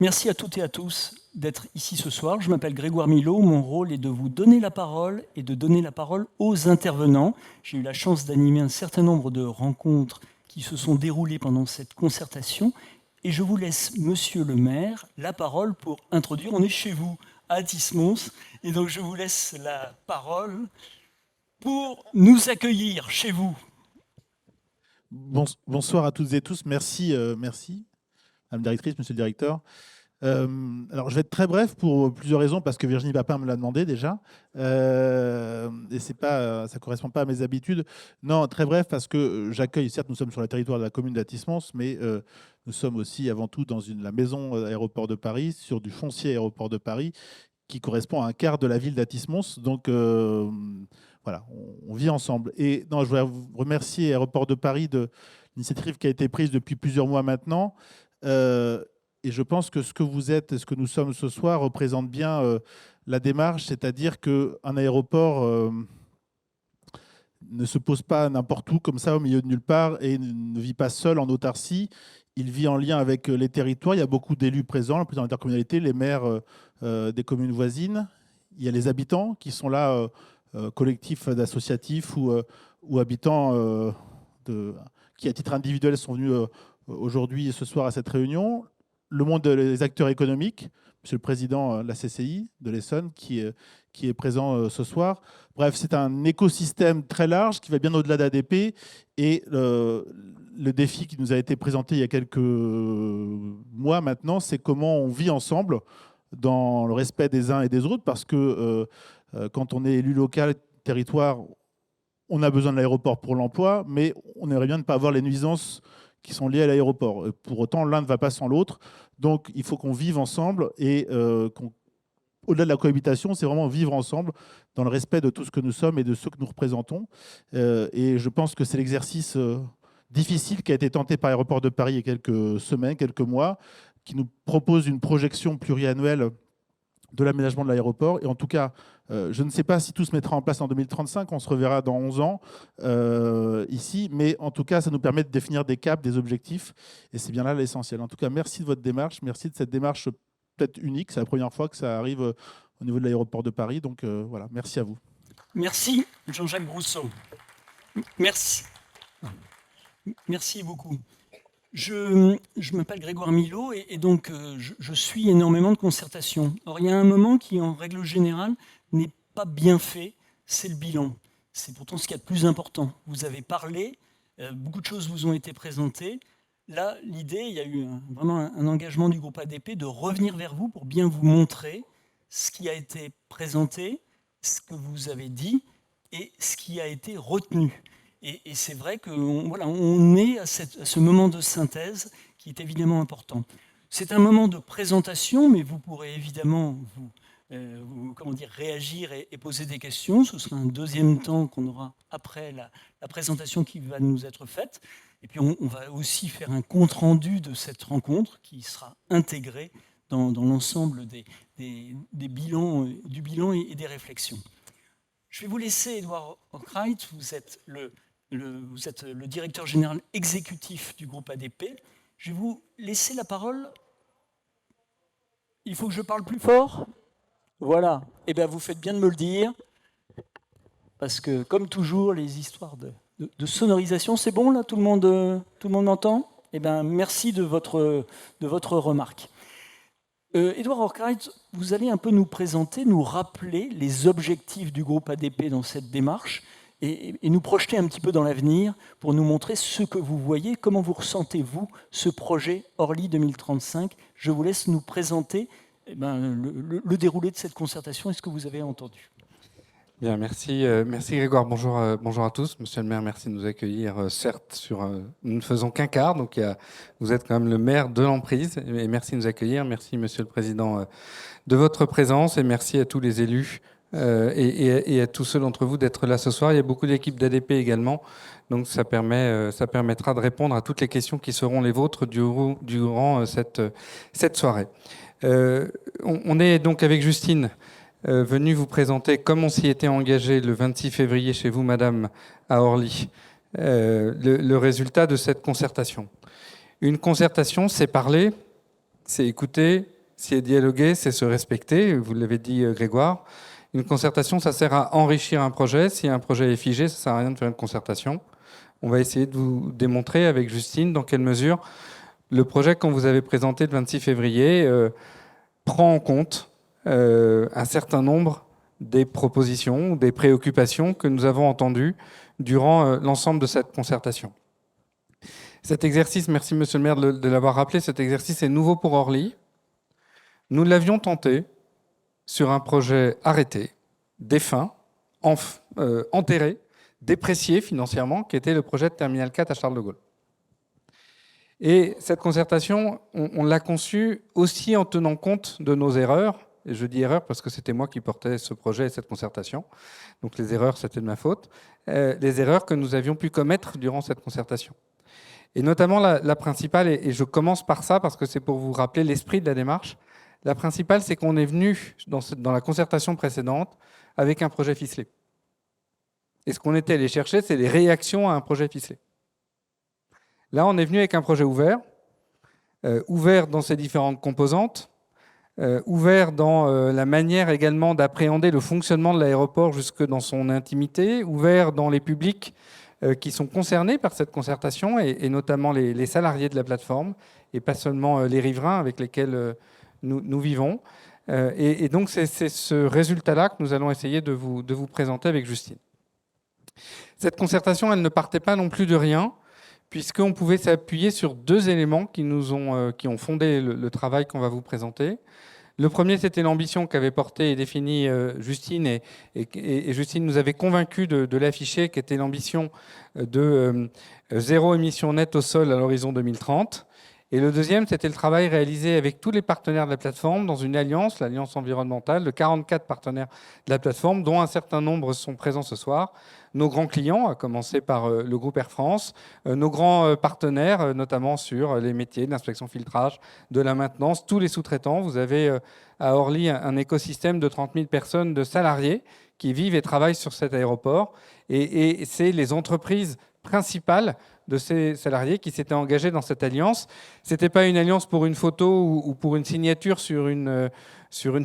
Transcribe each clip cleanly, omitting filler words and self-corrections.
Merci à toutes et à tous d'être ici ce soir. Je m'appelle Grégoire Milot. Mon rôle est de vous donner la parole et de donner la parole aux intervenants. J'ai eu la chance d'animer un certain nombre de rencontres qui se sont déroulées pendant cette concertation. Et je vous laisse, monsieur le maire, la parole pour introduire. On est chez vous, à Athis-Mons. Et donc je vous laisse la parole pour nous accueillir chez vous. Bonsoir à toutes et tous. Merci, merci, Madame la directrice, Monsieur le directeur. Alors, je vais être très bref pour plusieurs raisons, parce que Virginie Papin me l'a demandé déjà. Et c'est pas, ça ne correspond pas à mes habitudes. Non, très bref, parce que j'accueille, certes, nous sommes sur le territoire de la commune d'Athis-Mons, mais nous sommes aussi avant tout dans la maison aéroport de Paris, sur du foncier aéroport de Paris, qui correspond à un quart de la ville d'Athis-Mons. Donc, voilà, on vit ensemble. Et non, je voudrais vous remercier Aéroport de Paris de l'initiative qui a été prise depuis plusieurs mois maintenant. Et je pense que ce que vous êtes et ce que nous sommes ce soir représente bien la démarche, c'est-à-dire qu'un aéroport ne se pose pas n'importe où, comme ça, au milieu de nulle part, et ne vit pas seul en autarcie. Il vit en lien avec les territoires. Il y a beaucoup d'élus présents, le président de l'intercommunalité, les maires des communes voisines. Il y a les habitants qui sont là, collectifs d'associatifs ou habitants qui, à titre individuel, sont venus aujourd'hui et ce soir à cette réunion. Le monde des acteurs économiques, monsieur le président de la CCI de l'Essonne, qui est présent ce soir. Bref, c'est un écosystème très large qui va bien au-delà d'ADP. Et le défi qui nous a été présenté il y a quelques mois maintenant, c'est comment on vit ensemble dans le respect des uns et des autres, parce que quand on est élu local, territoire, on a besoin de l'aéroport pour l'emploi, mais on aimerait bien ne pas avoir les nuisances qui sont liées à l'aéroport. Pour autant, l'un ne va pas sans l'autre. Donc, il faut qu'on vive ensemble et au-delà de la cohabitation, c'est vraiment vivre ensemble dans le respect de tout ce que nous sommes et de ceux que nous représentons. Et je pense que c'est l'exercice difficile qui a été tenté par Aéroport de Paris il y a quelques semaines, quelques mois, qui nous propose une projection pluriannuelle de l'aménagement de l'aéroport. Et en tout cas, je ne sais pas si tout se mettra en place en 2035, on se reverra dans 11 ans ici, mais en tout cas, ça nous permet de définir des caps, des objectifs, et c'est bien là l'essentiel. En tout cas, merci de votre démarche, merci de cette démarche peut-être unique, c'est la première fois que ça arrive au niveau de l'aéroport de Paris, donc voilà, merci à vous. Merci, Jean-Jacques Brousseau. Merci. Merci beaucoup. Je m'appelle Grégoire Milot et donc je suis énormément de concertation. Or, il y a un moment qui, en règle générale, n'est pas bien fait, c'est le bilan. C'est pourtant ce qu'il y a de plus important. Vous avez parlé, beaucoup de choses vous ont été présentées. Là, l'idée, il y a eu vraiment un engagement du groupe ADP de revenir vers vous pour bien vous montrer ce qui a été présenté, ce que vous avez dit et ce qui a été retenu. Et c'est vrai qu'on voilà, on est à ce moment de synthèse qui est évidemment important. C'est un moment de présentation, mais vous pourrez évidemment comment dire, réagir et poser des questions. Ce sera un deuxième temps qu'on aura après la présentation qui va nous être faite. Et puis on va aussi faire un compte-rendu de cette rencontre qui sera intégré dans l'ensemble des bilans, du bilan et des réflexions. Je vais vous laisser, Edouard Arkwright, vous êtes le directeur général exécutif du groupe ADP. Je vais vous laisser la parole. Il faut que je parle plus fort ? Voilà. Eh bien, vous faites bien de me le dire. Parce que, comme toujours, les histoires de sonorisation, c'est bon, là, tout le monde m'entend ? Eh bien, merci de votre remarque. Edouard Arkwright, vous allez un peu nous présenter, nous rappeler les objectifs du groupe ADP dans cette démarche et nous projeter un petit peu dans l'avenir pour nous montrer ce que vous voyez, comment vous ressentez-vous ce projet Orly 2035. Je vous laisse nous présenter le déroulé de cette concertation et ce que vous avez entendu. Bien, merci Grégoire. Bonjour à tous. Monsieur le maire, merci de nous accueillir. Certes, nous ne faisons qu'un quart, donc vous êtes quand même le maire de l'emprise. Et merci de nous accueillir. Merci, monsieur le président, de votre présence. Et merci à tous les élus et à tous ceux d'entre vous d'être là ce soir. Il y a beaucoup d'équipes d'ADP également. Donc ça permettra de répondre à toutes les questions qui seront les vôtres durant cette soirée. On est donc avec Justine, venu vous présenter, comme on s'y était engagé le 26 février chez vous, madame, à Orly, le résultat de cette concertation. Une concertation, c'est parler, c'est écouter, c'est dialoguer, c'est se respecter. Vous l'avez dit, Grégoire. Une concertation, ça sert à enrichir un projet. Si un projet est figé, ça ne sert à rien de faire une concertation. On va essayer de vous démontrer avec Justine dans quelle mesure le projet qu'on vous avez présenté le 26 février prend en compte un certain nombre des propositions ou des préoccupations que nous avons entendues durant l'ensemble de cette concertation. Cet exercice, merci Monsieur le maire de l'avoir rappelé, cet exercice est nouveau pour Orly. Nous l'avions tenté sur un projet arrêté, défunt, enterré, déprécié financièrement, qui était le projet de Terminal 4 à Charles de Gaulle. Et cette concertation, on l'a conçue aussi en tenant compte de nos erreurs. Et je dis erreurs parce que c'était moi qui portais ce projet et cette concertation. Donc les erreurs, c'était de ma faute. Les erreurs que nous avions pu commettre durant cette concertation. Et notamment la principale, et je commence par ça parce que c'est pour vous rappeler l'esprit de la démarche. La principale, c'est qu'on est venu dans la concertation précédente avec un projet ficelé. Et ce qu'on était allé chercher, c'est les réactions à un projet ficelé. Là, on est venu avec un projet ouvert, ouvert dans ses différentes composantes, ouvert dans la manière également d'appréhender le fonctionnement de l'aéroport jusque dans son intimité, ouvert dans les publics qui sont concernés par cette concertation, et notamment les salariés de la plateforme, et pas seulement les riverains avec lesquels nous vivons. Et donc, c'est ce résultat-là que nous allons essayer de vous présenter avec Justine. Cette concertation, elle ne partait pas non plus de rien, puisqu'on pouvait s'appuyer sur deux éléments qui ont fondé le travail qu'on va vous présenter. Le premier, c'était l'ambition qu'avait portée et définie Justine, et Justine nous avait convaincus de l'afficher, qui était l'ambition de zéro émission nette au sol à l'horizon 2030. Et le deuxième, c'était le travail réalisé avec tous les partenaires de la plateforme dans une alliance, l'alliance environnementale, de 44 partenaires de la plateforme, dont un certain nombre sont présents ce soir. Nos grands clients, à commencer par le groupe Air France, nos grands partenaires, notamment sur les métiers de l'inspection filtrage, de la maintenance, tous les sous-traitants. Vous avez à Orly un écosystème de 30 000 personnes, de salariés qui vivent et travaillent sur cet aéroport. Et c'est les entreprises principales de ces salariés qui s'étaient engagés dans cette alliance. Ce n'était pas une alliance pour une photo ou pour une signature sur une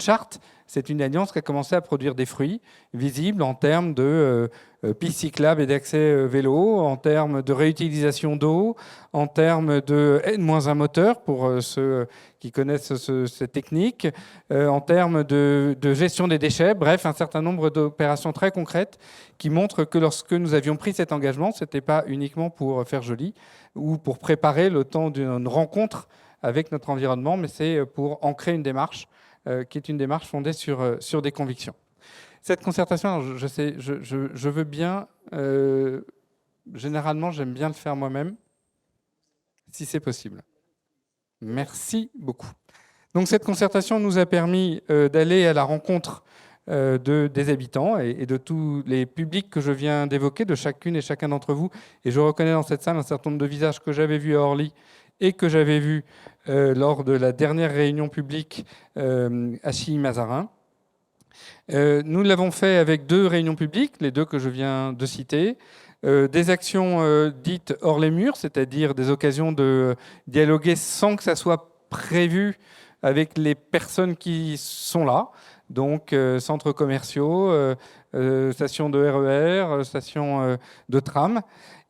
charte. C'est une alliance qui a commencé à produire des fruits visibles en termes de pistes cyclables et d'accès vélo, en termes de réutilisation d'eau, en termes de N-1 moteur pour ceux qui connaissent cette technique, en termes de gestion des déchets, bref, un certain nombre d'opérations très concrètes qui montrent que lorsque nous avions pris cet engagement, ce n'était pas uniquement pour faire joli ou pour préparer le temps d'une rencontre avec notre environnement, mais c'est pour ancrer une démarche qui est une démarche fondée sur des convictions. Cette concertation, alors je veux bien, généralement j'aime bien le faire moi-même, si c'est possible. Merci beaucoup. Donc cette concertation nous a permis d'aller à la rencontre des habitants et de tous les publics que je viens d'évoquer, de chacune et chacun d'entre vous. Et je reconnais dans cette salle un certain nombre de visages que j'avais vus à Orly et que j'avais vus lors de la dernière réunion publique à Chilly-Mazarin. Nous l'avons fait avec 2 réunions publiques, les 2 que je viens de citer, des actions dites hors les murs, c'est-à-dire des occasions de dialoguer sans que ça soit prévu avec les personnes qui sont là, donc centres commerciaux, stations de RER, stations de tram,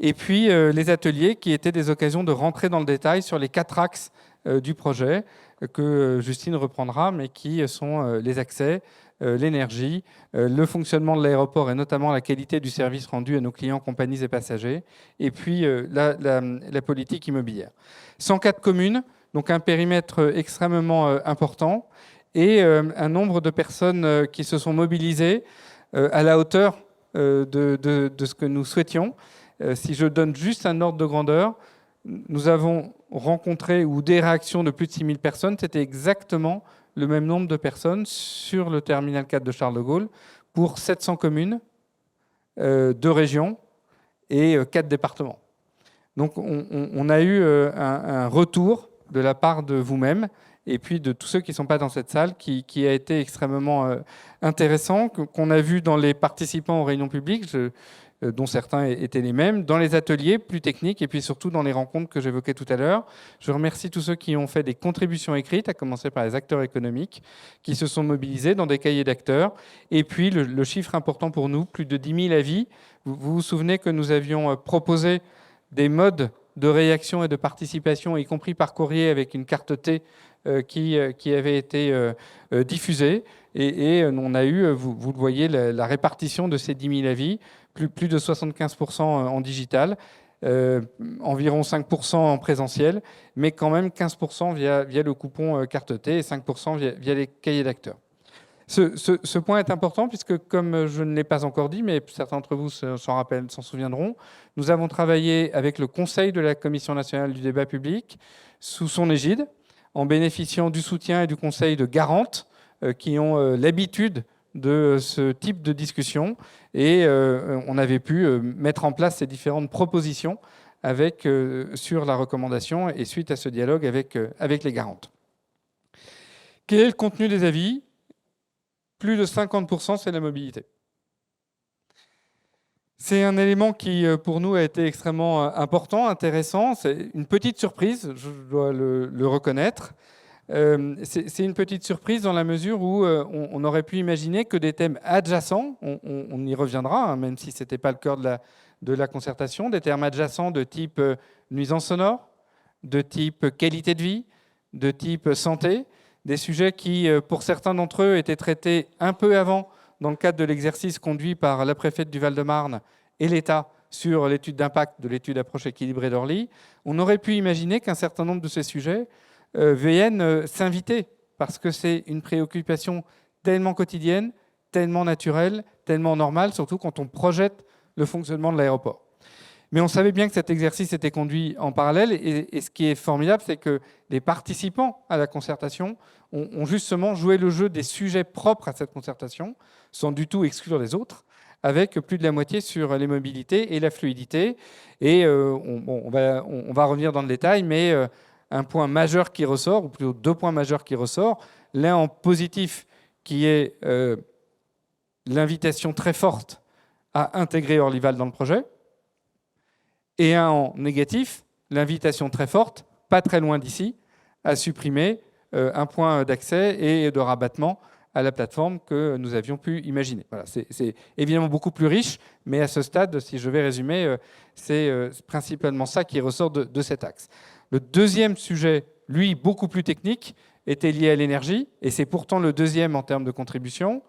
et puis les ateliers qui étaient des occasions de rentrer dans le détail sur les 4 axes du projet que Justine reprendra, mais qui sont les accès, l'énergie, le fonctionnement de l'aéroport et notamment la qualité du service rendu à nos clients, compagnies et passagers, et puis la politique immobilière. 104 communes, donc un périmètre extrêmement important, et un nombre de personnes qui se sont mobilisées à la hauteur de ce que nous souhaitions. Si je donne juste un ordre de grandeur, nous avons rencontré ou des réactions de plus de 6000 personnes. C'était exactement le même nombre de personnes sur le terminal 4 de Charles de Gaulle pour 700 communes, 2 régions et 4 départements. Donc on a eu un retour de la part de vous-même et puis de tous ceux qui ne sont pas dans cette salle qui a été extrêmement intéressant, qu'on a vu dans les participants aux réunions publiques. dont certains étaient les mêmes, dans les ateliers plus techniques et puis surtout dans les rencontres que j'évoquais tout à l'heure. Je remercie tous ceux qui ont fait des contributions écrites, à commencer par les acteurs économiques, qui se sont mobilisés dans des cahiers d'acteurs. Et puis le chiffre important pour nous, plus de 10 000 avis. Vous vous souvenez que nous avions proposé des modes de réaction et de participation, y compris par courrier avec une carte T qui avait été diffusée. Et on a eu, vous le voyez, la répartition de ces 10 000 avis, plus de 75% en digital, environ 5% en présentiel, mais quand même 15% via le coupon carte T et 5% via les cahiers d'acteurs. Ce point est important puisque, comme je ne l'ai pas encore dit, mais certains d'entre vous s'en souviendront, nous avons travaillé avec le Conseil de la Commission nationale du débat public sous son égide, en bénéficiant du soutien et du conseil de garantes qui ont l'habitude de ce type de discussion. Et on avait pu mettre en place ces différentes propositions sur la recommandation et suite à ce dialogue avec les garantes. Quel est le contenu des avis ? Plus de 50%, c'est la mobilité. C'est un élément qui, pour nous, a été extrêmement important, intéressant. C'est une petite surprise, je dois le reconnaître. C'est une petite surprise dans la mesure où on aurait pu imaginer que des thèmes adjacents, on y reviendra, hein, même si ce n'était pas le cœur de la concertation, des termes adjacents de type nuisance sonore, de type qualité de vie, de type santé, des sujets qui, pour certains d'entre eux, étaient traités un peu avant dans le cadre de l'exercice conduit par la préfète du Val-de-Marne et l'État sur l'étude d'impact de l'étude approche équilibrée d'Orly. On aurait pu imaginer qu'un certain nombre de ces sujets viennent s'inviter, parce que c'est une préoccupation tellement quotidienne, tellement naturelle, tellement normale, surtout quand on projette le fonctionnement de l'aéroport. Mais on savait bien que cet exercice était conduit en parallèle, et ce qui est formidable, c'est que les participants à la concertation ont justement joué le jeu des sujets propres à cette concertation, sans du tout exclure les autres, avec plus de la moitié sur les mobilités et la fluidité. Et on va revenir dans le détail, mais un point majeur qui ressort, ou plutôt deux points majeurs qui ressortent, l'un en positif, qui est l'invitation très forte à intégrer Orlyval dans le projet, et un en négatif, l'invitation très forte, pas très loin d'ici, à supprimer un point d'accès et de rabattement à la plateforme que nous avions pu imaginer. Voilà, c'est évidemment beaucoup plus riche, mais à ce stade, si je vais résumer, c'est principalement ça qui ressort de cet axe. Le deuxième sujet, lui, beaucoup plus technique, était lié à l'énergie, et c'est pourtant le deuxième en termes de contribution.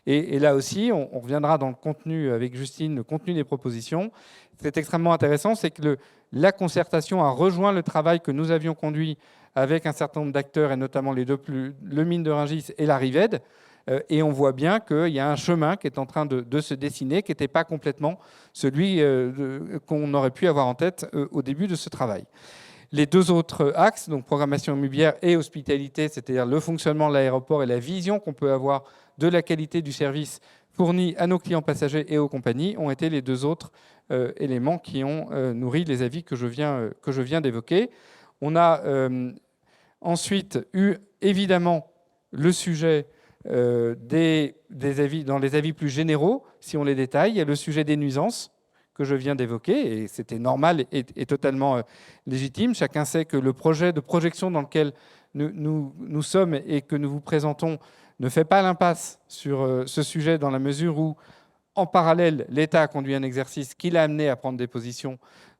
Et là aussi, on reviendra dans le contenu avec Justine, le contenu des propositions. Ce qui est extrêmement intéressant, c'est que la concertation a rejoint le travail que nous avions conduit avec un certain nombre d'acteurs, et notamment les deux le Mines de Rungis et la Rived. Et on voit bien qu'il y a un chemin qui est en train de se dessiner, qui n'était pas complètement celui qu'on aurait pu avoir en tête au début de ce travail. Les deux autres axes, donc programmation immobilière et hospitalité, c'est-à-dire le fonctionnement de l'aéroport et la vision qu'on peut avoir de la qualité du service fourni à nos clients passagers et aux compagnies, ont été les deux autres éléments qui ont nourri les avis que je viens d'évoquer. On a ensuite eu évidemment le sujet des avis, dans les avis plus généraux, si on les détaille, il y a le sujet des nuisances que je viens d'évoquer, et c'était normal et totalement légitime. Chacun sait que le projet de projection dans lequel nous sommes et que nous vous présentons ne fait pas l'impasse sur ce sujet, dans la mesure où, en parallèle, l'État a conduit un exercice qui l'a amené à prendre des positions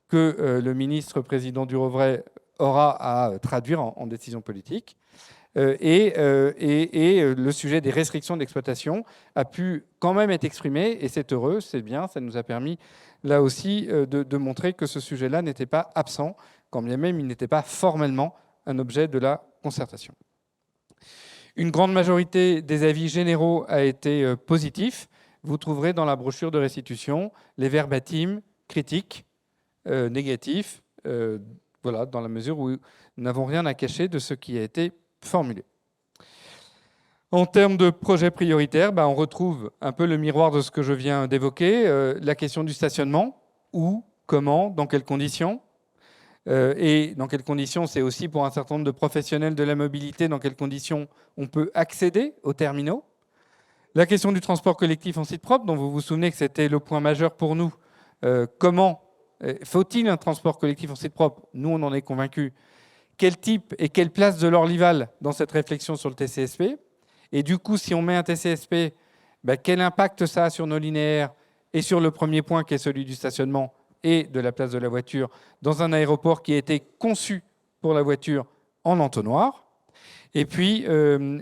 que le ministre président Durovray aura à traduire en décision politique. Et le sujet des restrictions d'exploitation a pu quand même être exprimé, et c'est heureux, c'est bien, ça nous a permis là aussi de montrer que ce sujet-là n'était pas absent, quand bien même il n'était pas formellement un objet de la concertation. Une grande majorité des avis généraux a été positif. Vous trouverez dans la brochure de restitution les verbatims critiques, négatifs, voilà, dans la mesure où nous n'avons rien à cacher de ce qui a été formulé. En termes de projets prioritaires, on retrouve un peu le miroir de ce que je viens d'évoquer, la question du stationnement, où, comment, dans quelles conditions. Et dans quelles conditions, c'est aussi pour un certain nombre de professionnels de la mobilité, dans quelles conditions on peut accéder aux terminaux. La question du transport collectif en site propre, dont vous vous souvenez que c'était le point majeur pour nous comment faut-il un transport collectif en site propre? Nous, on en est convaincus. Quel type et quelle place de l'Orlyval dans cette réflexion sur le TCSP? Et du coup, si on met un TCSP, quel impact ça a sur nos linéaires et sur le premier point qui est celui du stationnement et de la place de la voiture dans un aéroport qui a été conçu pour la voiture en entonnoir? Et puis,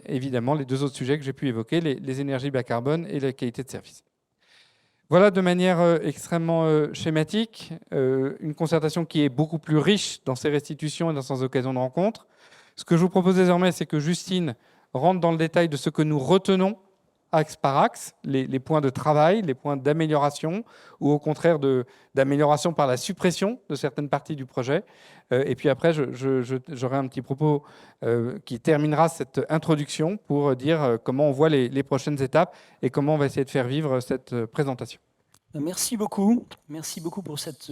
évidemment, les deux autres sujets que j'ai pu évoquer, les énergies bas carbone et la qualité de service. Voilà de manière extrêmement schématique, une concertation qui est beaucoup plus riche dans ses restitutions et dans ses occasions de rencontre. Ce que je vous propose désormais, c'est que Justine rentre dans le détail de ce que nous retenons axe par axe, les points de travail, les points d'amélioration, ou au contraire d'amélioration par la suppression de certaines parties du projet. Et puis après, j'aurai un petit propos qui terminera cette introduction pour dire comment on voit les prochaines étapes et comment on va essayer de faire vivre cette présentation. Merci beaucoup. Merci beaucoup pour cette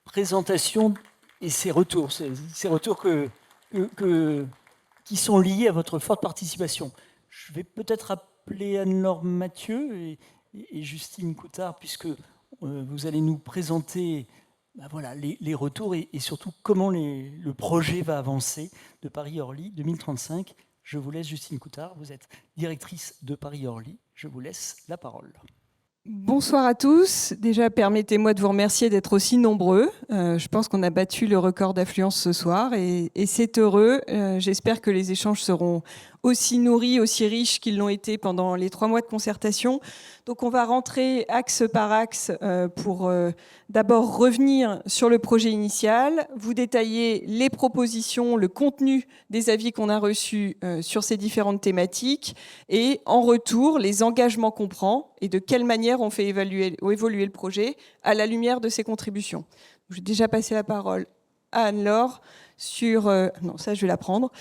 présentation et ces retours. Ces retours qui sont liés à votre forte participation. Je vais peut-être appeler Anne-Laure Mathieu et Justine Coutard, puisque vous allez nous présenter voilà, les retours et surtout comment le projet va avancer de Paris-Orly 2035. Je vous laisse, Justine Coutard, vous êtes directrice de Paris-Orly. Je vous laisse la parole. Bonsoir à tous. Déjà, permettez-moi de vous remercier d'être aussi nombreux. Je pense qu'on a battu le record d'affluence ce soir et c'est heureux. J'espère que les échanges seront aussi nourris, aussi riches qu'ils l'ont été pendant les 3 mois de concertation. Donc on va rentrer axe par axe pour d'abord revenir sur le projet initial, vous détailler les propositions, le contenu des avis qu'on a reçus sur ces différentes thématiques et en retour les engagements qu'on prend et de quelle manière on fait évoluer le projet à la lumière de ces contributions. Je vais déjà passer la parole à Anne-Laure sur... non, ça je vais la prendre.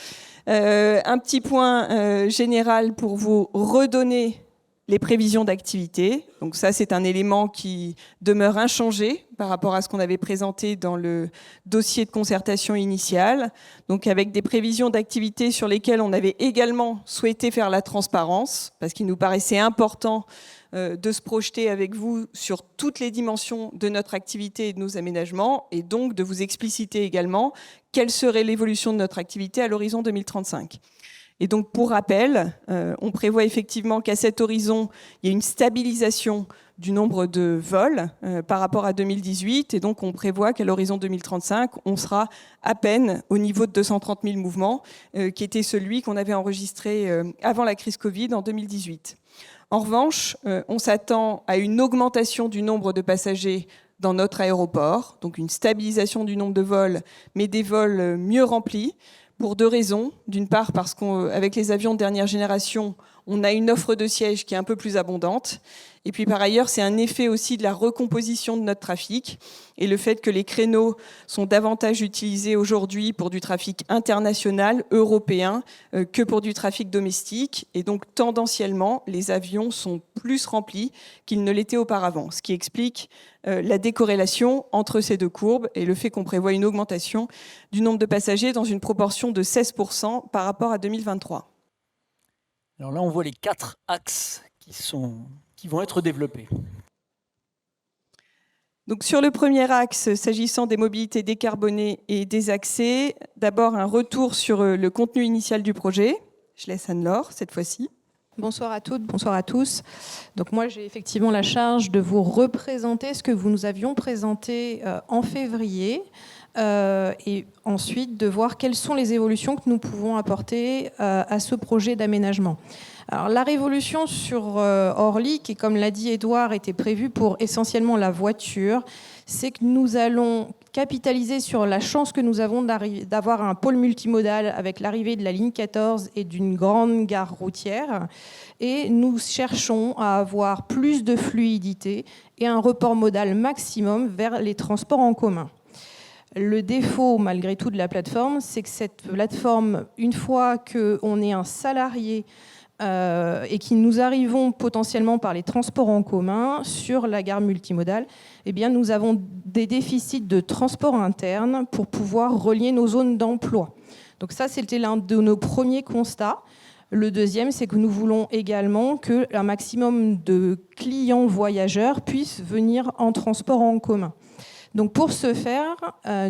Un petit point général pour vous redonner les prévisions d'activité. Donc ça, c'est un élément qui demeure inchangé par rapport à ce qu'on avait présenté dans le dossier de concertation initial. Donc avec des prévisions d'activité sur lesquelles on avait également souhaité faire la transparence, parce qu'il nous paraissait important de se projeter avec vous sur toutes les dimensions de notre activité et de nos aménagements, et donc de vous expliciter également quelle serait l'évolution de notre activité à l'horizon 2035. Et donc, pour rappel, on prévoit effectivement qu'à cet horizon, il y a une stabilisation du nombre de vols par rapport à 2018. Et donc, on prévoit qu'à l'horizon 2035, on sera à peine au niveau de 230 000 mouvements, qui était celui qu'on avait enregistré avant la crise Covid en 2018. En revanche, on s'attend à une augmentation du nombre de passagers dans notre aéroport, donc une stabilisation du nombre de vols, mais des vols mieux remplis, pour 2 raisons. D'une part, parce qu'avec les avions de dernière génération, on a une offre de sièges qui est un peu plus abondante. Et puis par ailleurs, c'est un effet aussi de la recomposition de notre trafic et le fait que les créneaux sont davantage utilisés aujourd'hui pour du trafic international, européen, que pour du trafic domestique. Et donc tendanciellement, les avions sont plus remplis qu'ils ne l'étaient auparavant, ce qui explique la décorrélation entre ces 2 courbes et le fait qu'on prévoit une augmentation du nombre de passagers dans une proportion de 16% par rapport à 2023. Alors là, on voit les 4 axes qui vont être développés. Donc sur le premier axe, s'agissant des mobilités décarbonées et désaxées, d'abord un retour sur le contenu initial du projet. Je laisse Anne-Laure cette fois-ci. Bonsoir à toutes, bonsoir à tous. Donc moi, j'ai effectivement la charge de vous représenter ce que nous avions présenté en février et ensuite de voir quelles sont les évolutions que nous pouvons apporter à ce projet d'aménagement. Alors, la révolution sur Orly, qui, comme l'a dit Édouard, était prévue pour essentiellement la voiture, c'est que nous allons capitaliser sur la chance que nous avons d'avoir un pôle multimodal avec l'arrivée de la ligne 14 et d'une grande gare routière. Et nous cherchons à avoir plus de fluidité et un report modal maximum vers les transports en commun. Le défaut, malgré tout, de la plateforme, c'est que cette plateforme, une fois qu'on est un salarié et que nous arrivons potentiellement par les transports en commun sur la gare multimodale, eh bien, nous avons des déficits de transport interne pour pouvoir relier nos zones d'emploi. Donc ça, c'était l'un de nos premiers constats. Le deuxième, c'est que nous voulons également qu'un maximum de clients voyageurs puissent venir en transport en commun. Donc pour ce faire,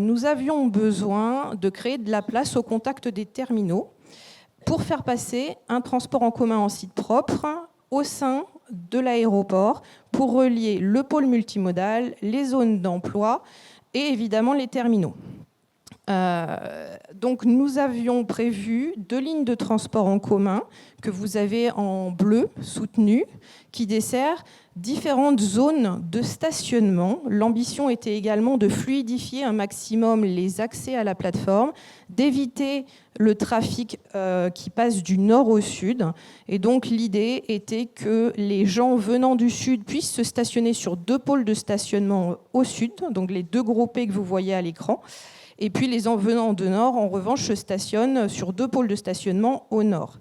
nous avions besoin de créer de la place au contact des terminaux pour faire passer un transport en commun en site propre au sein de l'aéroport pour relier le pôle multimodal, les zones d'emploi et évidemment les terminaux. Donc nous avions prévu 2 lignes de transport en commun que vous avez en bleu soutenu qui desservent différentes zones de stationnement. L'ambition était également de fluidifier un maximum les accès à la plateforme, d'éviter le trafic qui passe du nord au sud. Et donc l'idée était que les gens venant du sud puissent se stationner sur 2 pôles de stationnement au sud, donc les 2 gros P que vous voyez à l'écran. Et puis les gens venant de nord, en revanche, se stationnent sur 2 pôles de stationnement au nord.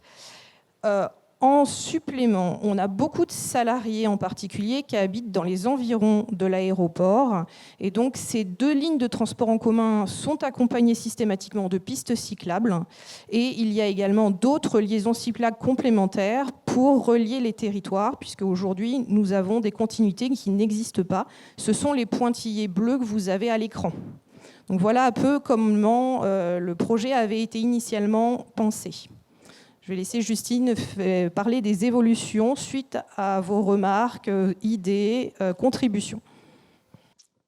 En supplément, on a beaucoup de salariés en particulier qui habitent dans les environs de l'aéroport. Et donc ces 2 lignes de transport en commun sont accompagnées systématiquement de pistes cyclables. Et il y a également d'autres liaisons cyclables complémentaires pour relier les territoires, puisque aujourd'hui nous avons des continuités qui n'existent pas. Ce sont les pointillés bleus que vous avez à l'écran. Donc voilà un peu comment le projet avait été initialement pensé. Je vais laisser Justine parler des évolutions suite à vos remarques, idées, contributions.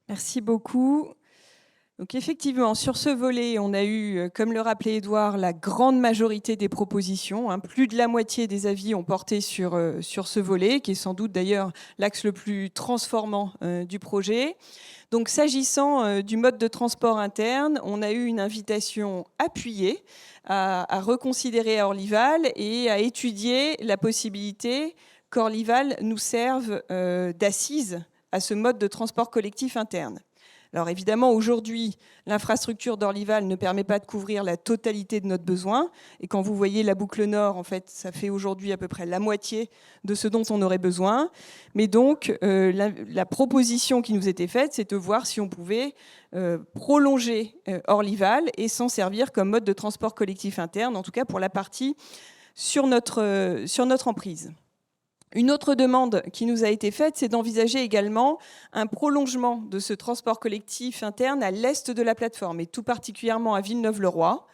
Merci beaucoup. Donc effectivement, sur ce volet, on a eu, comme le rappelait Édouard, la grande majorité des propositions. Plus de la moitié des avis ont porté sur ce volet, qui est sans doute d'ailleurs l'axe le plus transformant du projet. Donc s'agissant du mode de transport interne, on a eu une invitation appuyée à reconsidérer Orlyval et à étudier la possibilité qu'Orlyval nous serve d'assise à ce mode de transport collectif interne. Alors évidemment, aujourd'hui, l'infrastructure d'Orlyval ne permet pas de couvrir la totalité de notre besoin. Et quand vous voyez la boucle nord, en fait, ça fait aujourd'hui à peu près la moitié de ce dont on aurait besoin. Mais donc, la proposition qui nous était faite, c'est de voir si on pouvait prolonger Orlyval et s'en servir comme mode de transport collectif interne, en tout cas pour la partie sur notre emprise. Une autre demande qui nous a été faite, c'est d'envisager également un prolongement de ce transport collectif interne à l'est de la plateforme, et tout particulièrement à Villeneuve-le-Roi,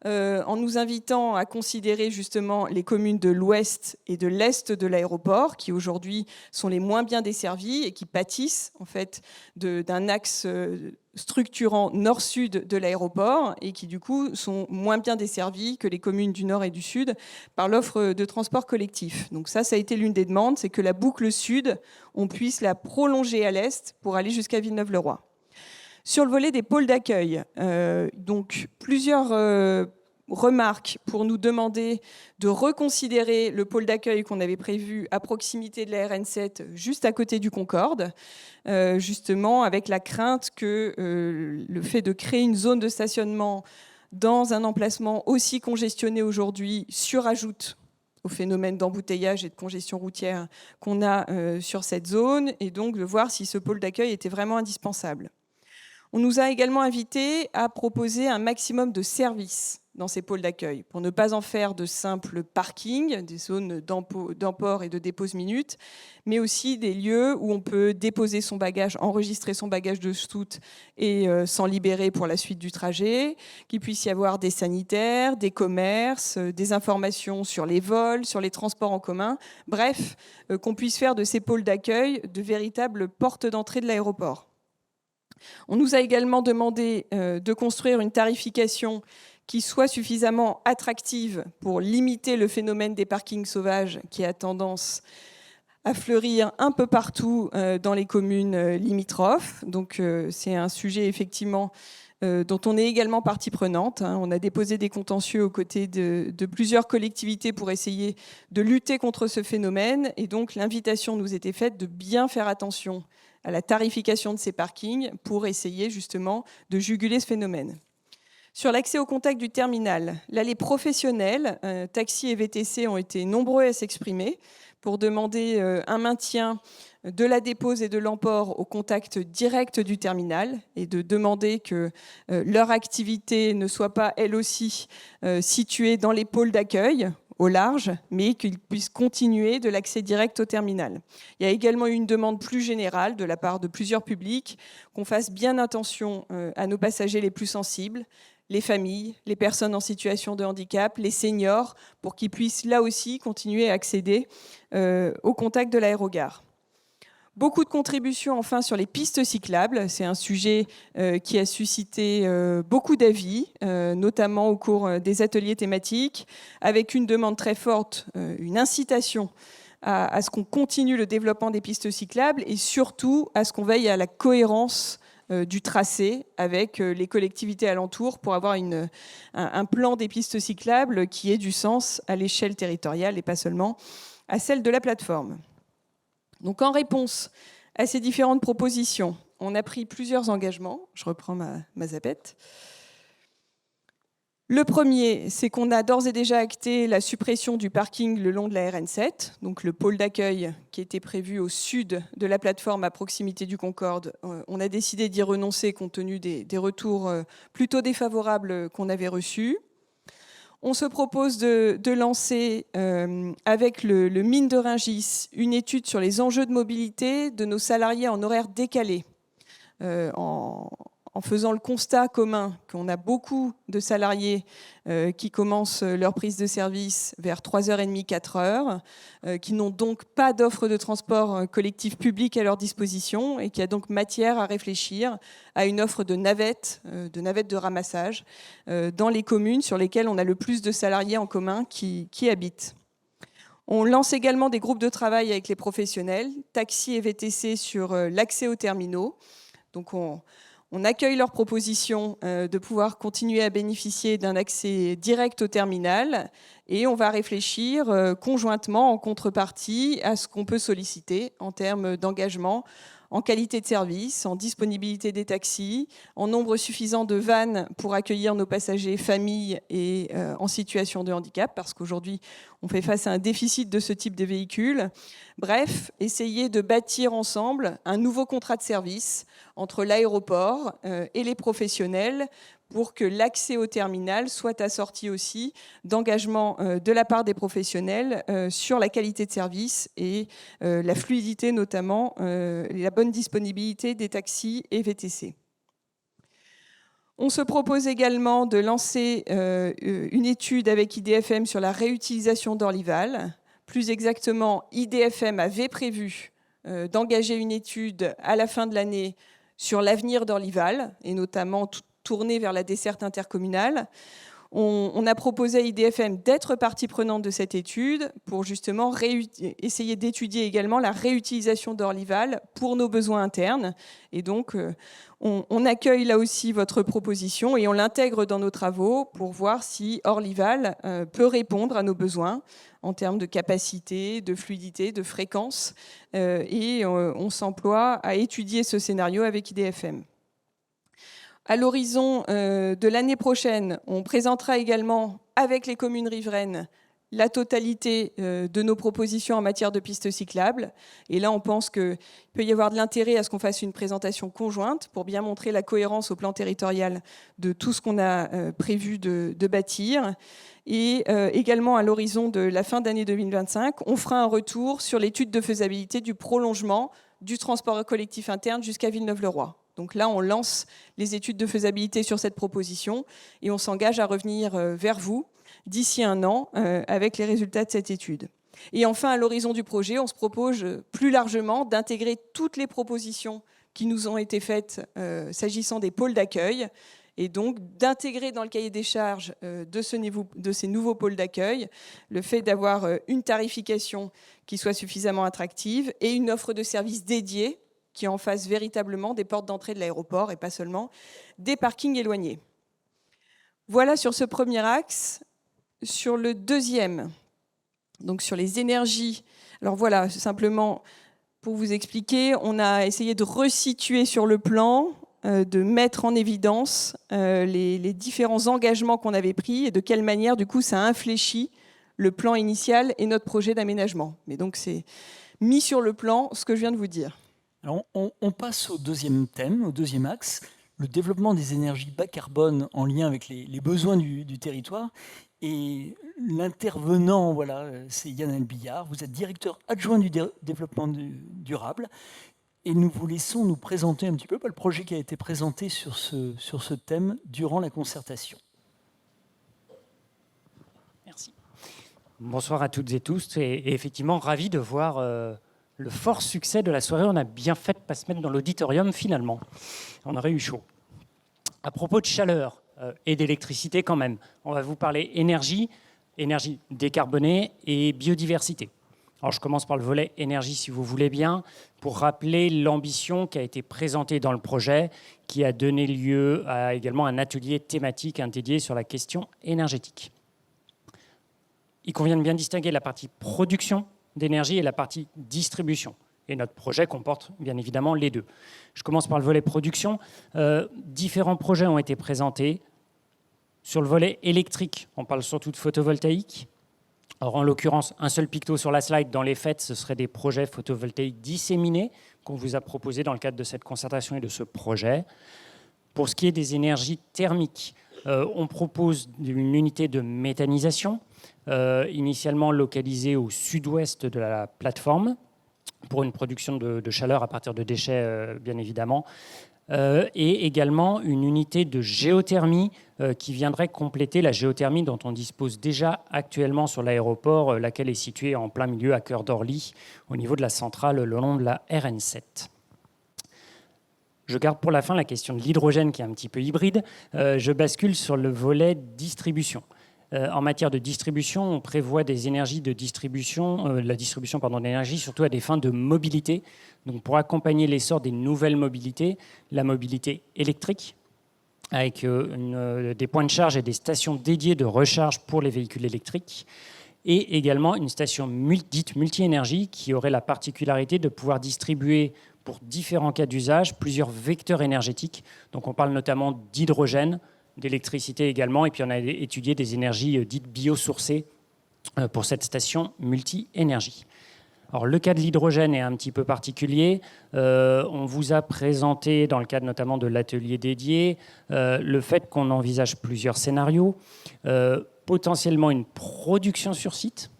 en nous invitant à considérer justement les communes de l'ouest et de l'est de l'aéroport, qui aujourd'hui sont les moins bien desservies et qui pâtissent en fait d'un axe structurant nord-sud de l'aéroport et qui du coup sont moins bien desservies que les communes du nord et du sud par l'offre de transport collectif. Donc ça a été l'une des demandes, c'est que la boucle sud, on puisse la prolonger à l'est pour aller jusqu'à Villeneuve-le-Roi. Sur le volet des pôles d'accueil, donc plusieurs remarques pour nous demander de reconsidérer le pôle d'accueil qu'on avait prévu à proximité de la RN7, juste à côté du Concorde, justement avec la crainte que le fait de créer une zone de stationnement dans un emplacement aussi congestionné aujourd'hui surajoute au phénomène d'embouteillage et de congestion routière qu'on a sur cette zone, et donc de voir si ce pôle d'accueil était vraiment indispensable. On nous a également invités à proposer un maximum de services dans ces pôles d'accueil, pour ne pas en faire de simples parkings, des zones d'emport et de dépose minute, mais aussi des lieux où on peut déposer son bagage, enregistrer son bagage de soute et s'en libérer pour la suite du trajet, qu'il puisse y avoir des sanitaires, des commerces, des informations sur les vols, sur les transports en commun, bref, qu'on puisse faire de ces pôles d'accueil de véritables portes d'entrée de l'aéroport. On nous a également demandé de construire une tarification qui soit suffisamment attractive pour limiter le phénomène des parkings sauvages qui a tendance à fleurir un peu partout dans les communes limitrophes. Donc c'est un sujet effectivement dont on est également partie prenante. On a déposé des contentieux aux côtés de plusieurs collectivités pour essayer de lutter contre ce phénomène. Et donc l'invitation nous était faite de bien faire attention à la tarification de ces parkings pour essayer justement de juguler ce phénomène. Sur l'accès au contact du terminal, là les professionnels, taxis et VTC, ont été nombreux à s'exprimer pour demander un maintien de la dépose et de l'emport au contact direct du terminal et de demander que leur activité ne soit pas elle aussi située dans les pôles d'accueil, au large, mais qu'ils puissent continuer de l'accès direct au terminal. Il y a également eu une demande plus générale de la part de plusieurs publics qu'on fasse bien attention à nos passagers les plus sensibles, les familles, les personnes en situation de handicap, les seniors, pour qu'ils puissent là aussi continuer à accéder au contact de l'aérogare. Beaucoup de contributions enfin sur les pistes cyclables. C'est un sujet qui a suscité beaucoup d'avis, notamment au cours des ateliers thématiques, avec une demande très forte, une incitation à ce qu'on continue le développement des pistes cyclables et surtout à ce qu'on veille à la cohérence du tracé avec les collectivités alentours pour avoir un plan des pistes cyclables qui ait du sens à l'échelle territoriale et pas seulement à celle de la plateforme. Donc en réponse à ces différentes propositions, on a pris plusieurs engagements. Je reprends ma zapette. Le premier, c'est qu'on a d'ores et déjà acté la suppression du parking le long de la RN7, donc le pôle d'accueil qui était prévu au sud de la plateforme à proximité du Concorde. On a décidé d'y renoncer compte tenu des retours plutôt défavorables qu'on avait reçus. On se propose de lancer, avec le mine de Rungis, une étude sur les enjeux de mobilité de nos salariés en horaire décalé, en faisant le constat commun qu'on a beaucoup de salariés qui commencent leur prise de service vers 3h30, 4h, qui n'ont donc pas d'offre de transport collectif public à leur disposition et qui a donc matière à réfléchir à une offre de navettes de ramassage dans les communes sur lesquelles on a le plus de salariés en commun qui habitent. On lance également des groupes de travail avec les professionnels, taxis et VTC sur l'accès aux terminaux. Donc on accueille leurs propositions de pouvoir continuer à bénéficier d'un accès direct au terminal et on va réfléchir conjointement en contrepartie à ce qu'on peut solliciter en termes d'engagement, en qualité de service, en disponibilité des taxis, en nombre suffisant de vannes pour accueillir nos passagers, familles et en situation de handicap, parce qu'aujourd'hui, on fait face à un déficit de ce type de véhicules. Bref, essayer de bâtir ensemble un nouveau contrat de service entre l'aéroport et les professionnels pour que l'accès au terminal soit assorti aussi d'engagement de la part des professionnels sur la qualité de service et la fluidité notamment, la bonne disponibilité des taxis et VTC. On se propose également de lancer une étude avec IDFM sur la réutilisation d'Orlyval. Plus exactement, IDFM avait prévu d'engager une étude à la fin de l'année sur l'avenir d'Orlyval, et notamment tournée vers la desserte intercommunale. On a proposé à IDFM d'être partie prenante de cette étude pour justement essayer d'étudier également la réutilisation d'Orlyval pour nos besoins internes. Et donc, on accueille là aussi votre proposition et on l'intègre dans nos travaux pour voir si Orlyval peut répondre à nos besoins en termes de capacité, de fluidité, de fréquence. Et on s'emploie à étudier ce scénario avec IDFM. À l'horizon de l'année prochaine, on présentera également avec les communes riveraines la totalité de nos propositions en matière de pistes cyclables. Et là, on pense qu'il peut y avoir de l'intérêt à ce qu'on fasse une présentation conjointe pour bien montrer la cohérence au plan territorial de tout ce qu'on a prévu de bâtir. Et également, à l'horizon de la fin d'année 2025, on fera un retour sur l'étude de faisabilité du prolongement du transport collectif interne jusqu'à Villeneuve-le-Roi. Donc là, on lance les études de faisabilité sur cette proposition et on s'engage à revenir vers vous d'ici un an avec les résultats de cette étude. Et enfin, à l'horizon du projet, on se propose plus largement d'intégrer toutes les propositions qui nous ont été faites s'agissant des pôles d'accueil et donc d'intégrer dans le cahier des charges de ces nouveaux pôles d'accueil le fait d'avoir une tarification qui soit suffisamment attractive et une offre de services dédiée qui en fasse véritablement des portes d'entrée de l'aéroport et pas seulement des parkings éloignés. Voilà sur ce premier axe. Sur le deuxième, donc sur les énergies, alors voilà, simplement pour vous expliquer, on a essayé de resituer sur le plan, de mettre en évidence les différents engagements qu'on avait pris et de quelle manière, du coup, ça infléchit le plan initial et notre projet d'aménagement. Mais donc, c'est mis sur le plan ce que je viens de vous dire. Alors, on passe au deuxième thème, au deuxième axe, le développement des énergies bas carbone en lien avec les besoins du territoire. Et l'intervenant, voilà, c'est Yann Elbillard. Vous êtes directeur adjoint du développement durable. Et nous vous laissons nous présenter un petit peu le projet qui a été présenté sur ce thème durant la concertation. Merci. Bonsoir à toutes et tous. Et effectivement, ravi de voir le fort succès de la soirée. On a bien fait de ne pas se mettre dans l'auditorium finalement. On aurait eu chaud. À propos de chaleur et d'électricité quand même, on va vous parler énergie décarbonée et biodiversité. Alors je commence par le volet énergie si vous voulez bien, pour rappeler l'ambition qui a été présentée dans le projet, qui a donné lieu à également un atelier thématique dédié sur la question énergétique. Il convient de bien distinguer la partie production d'énergie et la partie distribution. Et notre projet comporte bien évidemment les deux. Je commence par le volet production. Différents projets ont été présentés. Sur le volet électrique, on parle surtout de photovoltaïque. Alors, en l'occurrence, un seul picto sur la slide. Dans les faits, ce seraient des projets photovoltaïques disséminés qu'on vous a proposés dans le cadre de cette concertation et de ce projet. Pour ce qui est des énergies thermiques, on propose une unité de méthanisation, initialement localisée au sud-ouest de la plateforme, pour une production de chaleur à partir de déchets, bien évidemment, et également une unité de géothermie qui viendrait compléter la géothermie dont on dispose déjà actuellement sur l'aéroport, laquelle est située en plein milieu à cœur d'Orly, au niveau de la centrale le long de la RN7. Je garde pour la fin la question de l'hydrogène qui est un petit peu hybride. Je bascule sur le volet distribution. En matière de distribution, on prévoit des énergies de distribution, la distribution d'énergie surtout à des fins de mobilité. Donc pour accompagner l'essor des nouvelles mobilités, la mobilité électrique, avec des points de charge et des stations dédiées de recharge pour les véhicules électriques, et également une station dite multi-énergie qui aurait la particularité de pouvoir distribuer pour différents cas d'usage plusieurs vecteurs énergétiques. Donc on parle notamment d'hydrogène, d'électricité également, et puis on a étudié des énergies dites biosourcées pour cette station multi-énergie. Alors, le cas de l'hydrogène est un petit peu particulier. On vous a présenté, dans le cadre notamment de l'atelier dédié, le fait qu'on envisage plusieurs scénarios, potentiellement une production sur site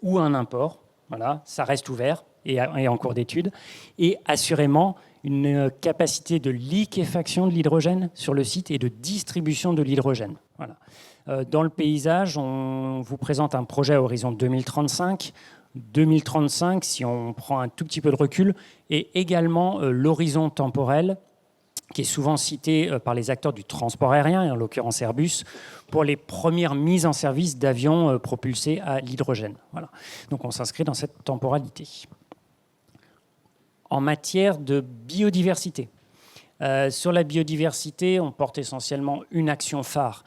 ou un import. Voilà, ça reste ouvert et en cours d'étude. Et assurément, une capacité de liquéfaction de l'hydrogène sur le site et de distribution de l'hydrogène. Voilà. Dans le paysage, on vous présente un projet à horizon 2035. 2035, si on prend un tout petit peu de recul, et également l'horizon temporel qui est souvent cité par les acteurs du transport aérien, et en l'occurrence Airbus, pour les premières mises en service d'avions propulsés à l'hydrogène. Voilà. Donc on s'inscrit dans cette temporalité. En matière de biodiversité, sur la biodiversité, on porte essentiellement une action phare,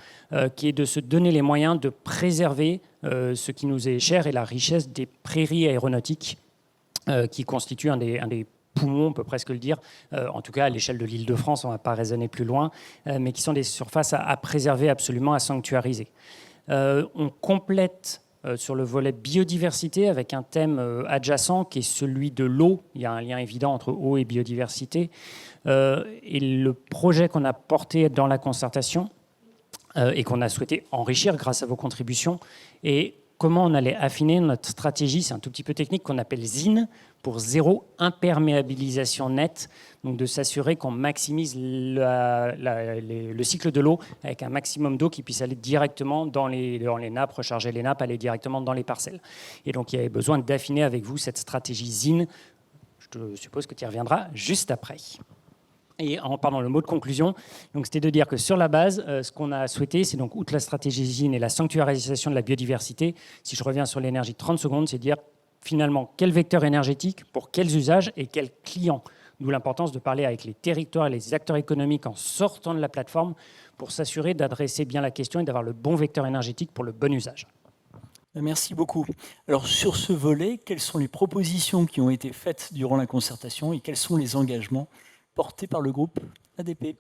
qui est de se donner les moyens de préserver ce qui nous est cher et la richesse des prairies aéronautiques, qui constituent un des poumons, on peut presque le dire, en tout cas à l'échelle de l'Île-de-France, on ne va pas raisonner plus loin, mais qui sont des surfaces à préserver absolument, à sanctuariser. On complète sur le volet biodiversité avec un thème adjacent qui est celui de l'eau. Il y a un lien évident entre eau et biodiversité. Et le projet qu'on a porté dans la concertation et qu'on a souhaité enrichir grâce à vos contributions, et comment on allait affiner notre stratégie, c'est un tout petit peu technique, qu'on appelle ZIN, pour zéro imperméabilisation nette, donc de s'assurer qu'on maximise le cycle de l'eau avec un maximum d'eau qui puisse aller directement dans les nappes, recharger les nappes, aller directement dans les parcelles. Et donc il y avait besoin d'affiner avec vous cette stratégie ZIN. Je suppose que tu y reviendras juste après. Et en parlant le mot de conclusion, donc c'était de dire que sur la base, ce qu'on a souhaité, c'est donc outre la stratégie ZIN et la sanctuarisation de la biodiversité, si je reviens sur l'énergie 30 secondes, c'est de dire finalement quel vecteur énergétique, pour quels usages et quels clients. D'où l'importance de parler avec les territoires et les acteurs économiques en sortant de la plateforme pour s'assurer d'adresser bien la question et d'avoir le bon vecteur énergétique pour le bon usage. Merci beaucoup. Alors sur ce volet, quelles sont les propositions qui ont été faites durant la concertation et quels sont les engagements portés par le groupe ADP ?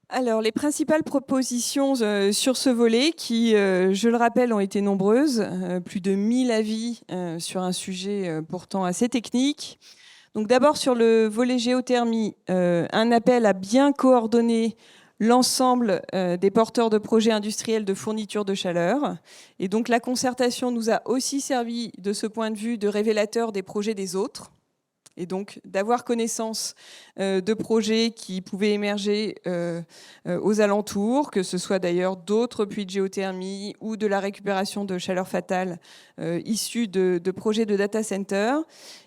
Alors, les principales propositions sur ce volet, qui, je le rappelle, ont été nombreuses, plus de 1000 avis sur un sujet pourtant assez technique. Donc, d'abord, sur le volet géothermie, un appel à bien coordonner l'ensemble des porteurs de projets industriels de fourniture de chaleur. Et donc la concertation nous a aussi servi de ce point de vue de révélateur des projets des autres, et donc d'avoir connaissance de projets qui pouvaient émerger aux alentours, que ce soit d'ailleurs d'autres puits de géothermie ou de la récupération de chaleur fatale issus de projets de data center.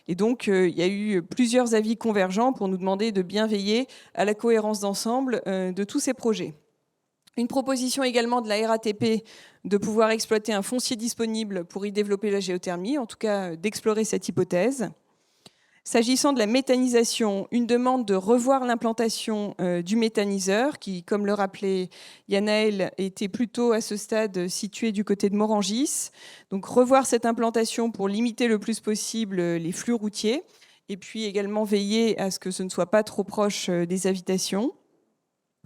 Et donc il y a eu plusieurs avis convergents pour nous demander de bien veiller à la cohérence d'ensemble de tous ces projets. Une proposition également de la RATP de pouvoir exploiter un foncier disponible pour y développer la géothermie, en tout cas d'explorer cette hypothèse. S'agissant de la méthanisation, une demande de revoir l'implantation du méthaniseur qui, comme le rappelait Yanaël, était plutôt à ce stade situé du côté de Morangis. Donc revoir cette implantation pour limiter le plus possible les flux routiers et puis également veiller à ce que ce ne soit pas trop proche des habitations.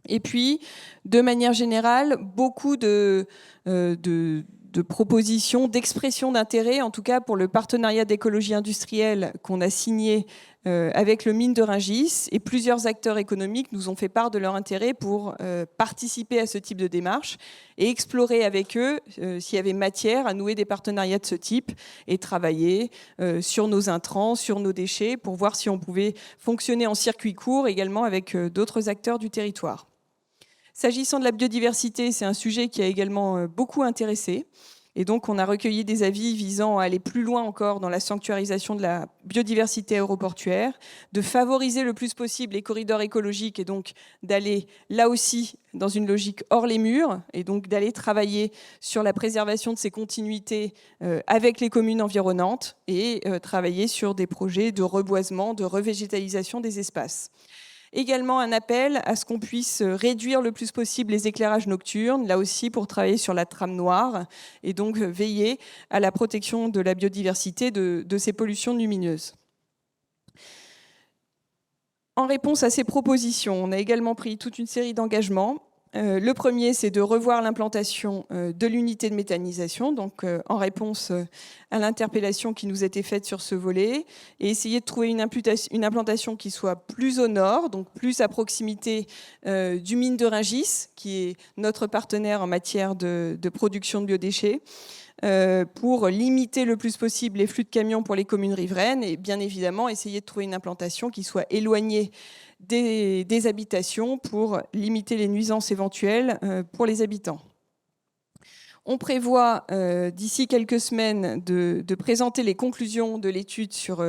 Et puis, de manière générale, beaucoup de propositions, d'expressions d'intérêt, en tout cas pour le partenariat d'écologie industrielle qu'on a signé avec le mine de Rungis. Et plusieurs acteurs économiques nous ont fait part de leur intérêt pour participer à ce type de démarche et explorer avec eux s'il y avait matière à nouer des partenariats de ce type et travailler sur nos intrants, sur nos déchets, pour voir si on pouvait fonctionner en circuit court également avec d'autres acteurs du territoire. S'agissant de la biodiversité, c'est un sujet qui a également beaucoup intéressé. Et donc, on a recueilli des avis visant à aller plus loin encore dans la sanctuarisation de la biodiversité aéroportuaire, de favoriser le plus possible les corridors écologiques et donc d'aller là aussi dans une logique hors les murs et donc d'aller travailler sur la préservation de ces continuités avec les communes environnantes et travailler sur des projets de reboisement, de revégétalisation des espaces. Également un appel à ce qu'on puisse réduire le plus possible les éclairages nocturnes, là aussi pour travailler sur la trame noire et donc veiller à la protection de la biodiversité de ces pollutions lumineuses. En réponse à ces propositions, on a également pris toute une série d'engagements. Le premier, c'est de revoir l'implantation de l'unité de méthanisation, donc en réponse à l'interpellation qui nous était faite sur ce volet, et essayer de trouver une implantation qui soit plus au nord, donc plus à proximité du mine de Rungis, qui est notre partenaire en matière de production de biodéchets, pour limiter le plus possible les flux de camions pour les communes riveraines, et bien évidemment essayer de trouver une implantation qui soit éloignée des habitations pour limiter les nuisances éventuelles pour les habitants. On prévoit d'ici quelques semaines de présenter les conclusions de l'étude sur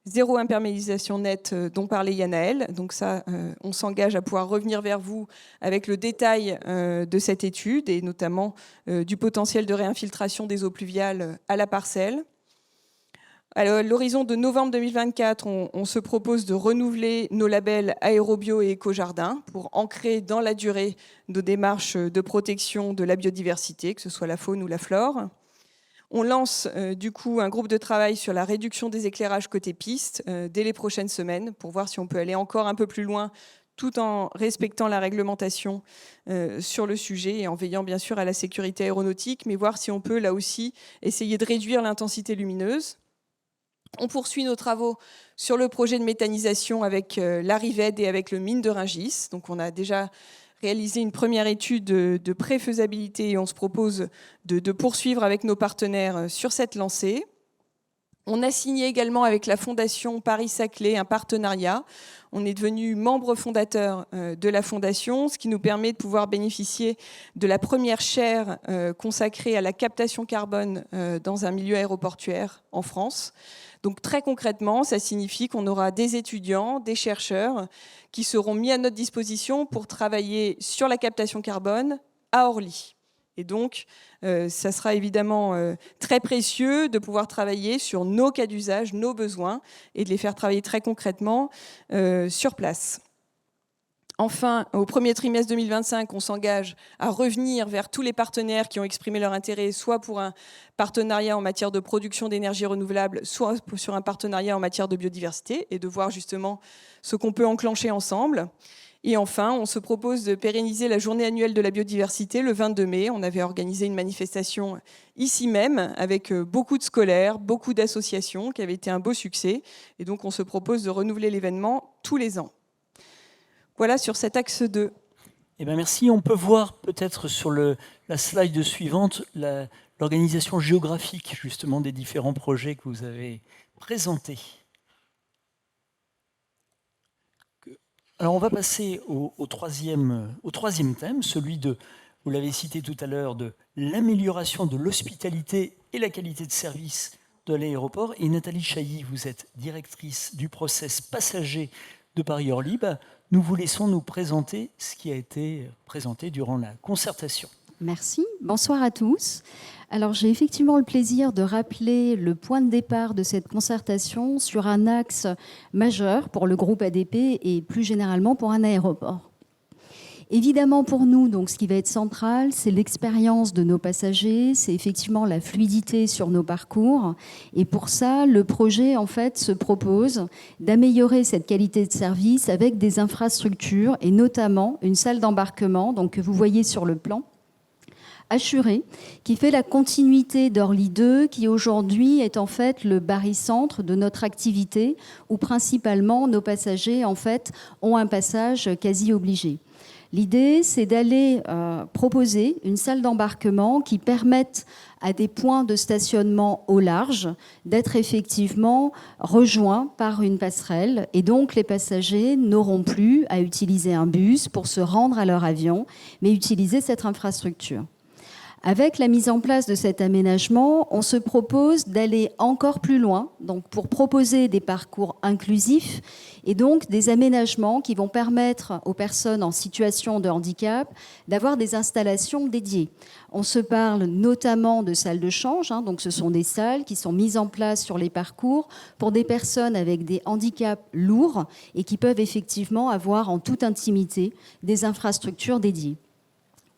zéro imperméabilisation nette dont parlait Yanaël. Donc ça, on s'engage à pouvoir revenir vers vous avec le détail de cette étude et notamment du potentiel de réinfiltration des eaux pluviales à la parcelle. À l'horizon de novembre 2024, on se propose de renouveler nos labels Aérobio et Éco-Jardin pour ancrer dans la durée nos démarches de protection de la biodiversité, que ce soit la faune ou la flore. On lance du coup un groupe de travail sur la réduction des éclairages côté piste dès les prochaines semaines pour voir si on peut aller encore un peu plus loin tout en respectant la réglementation sur le sujet et en veillant bien sûr à la sécurité aéronautique, mais voir si on peut là aussi essayer de réduire l'intensité lumineuse. On poursuit nos travaux sur le projet de méthanisation avec la Rived et avec le mine de Rungis. Donc on a déjà réalisé une première étude de préfaisabilité et on se propose de poursuivre avec nos partenaires sur cette lancée. On a signé également avec la Fondation Paris-Saclay un partenariat. On est devenu membre fondateur de la Fondation, ce qui nous permet de pouvoir bénéficier de la première chaire consacrée à la captation carbone dans un milieu aéroportuaire en France. Donc très concrètement, ça signifie qu'on aura des étudiants, des chercheurs qui seront mis à notre disposition pour travailler sur la captation carbone à Orly. Et donc, ça sera évidemment très précieux de pouvoir travailler sur nos cas d'usage, nos besoins, et de les faire travailler très concrètement sur place. Enfin, au premier trimestre 2025, on s'engage à revenir vers tous les partenaires qui ont exprimé leur intérêt, soit pour un partenariat en matière de production d'énergie renouvelable, soit sur un partenariat en matière de biodiversité, et de voir justement ce qu'on peut enclencher ensemble. Et enfin, on se propose de pérenniser la journée annuelle de la biodiversité le 22 mai. On avait organisé une manifestation ici même avec beaucoup de scolaires, beaucoup d'associations, qui avait été un beau succès. Et donc, on se propose de renouveler l'événement tous les ans. Voilà sur cet axe 2. Eh bien, merci. On peut voir peut-être sur la slide suivante l'organisation géographique justement des différents projets que vous avez présentés. Alors on va passer au troisième thème, celui de, vous l'avez cité tout à l'heure, de l'amélioration de l'hospitalité et la qualité de service de l'aéroport. Et Nathalie Chailly, vous êtes directrice du process passager de Paris-Orly. Nous vous laissons nous présenter ce qui a été présenté durant la concertation. Merci. Bonsoir à tous. Alors, j'ai effectivement le plaisir de rappeler le point de départ de cette concertation sur un axe majeur pour le groupe ADP et plus généralement pour un aéroport. Évidemment, pour nous, donc, ce qui va être central, c'est l'expérience de nos passagers, c'est effectivement la fluidité sur nos parcours. Et pour ça, le projet, en fait, se propose d'améliorer cette qualité de service avec des infrastructures et notamment une salle d'embarquement, donc, que vous voyez sur le plan, assuré, qui fait la continuité d'Orly 2, qui aujourd'hui est en fait le barycentre de notre activité, où principalement nos passagers en fait ont un passage quasi obligé. L'idée, c'est d'aller proposer une salle d'embarquement qui permette à des points de stationnement au large d'être effectivement rejoints par une passerelle. Et donc, les passagers n'auront plus à utiliser un bus pour se rendre à leur avion, mais utiliser cette infrastructure. Avec la mise en place de cet aménagement, on se propose d'aller encore plus loin, donc pour proposer des parcours inclusifs et donc des aménagements qui vont permettre aux personnes en situation de handicap d'avoir des installations dédiées. On se parle notamment de salles de change, donc ce sont des salles qui sont mises en place sur les parcours pour des personnes avec des handicaps lourds et qui peuvent effectivement avoir en toute intimité des infrastructures dédiées.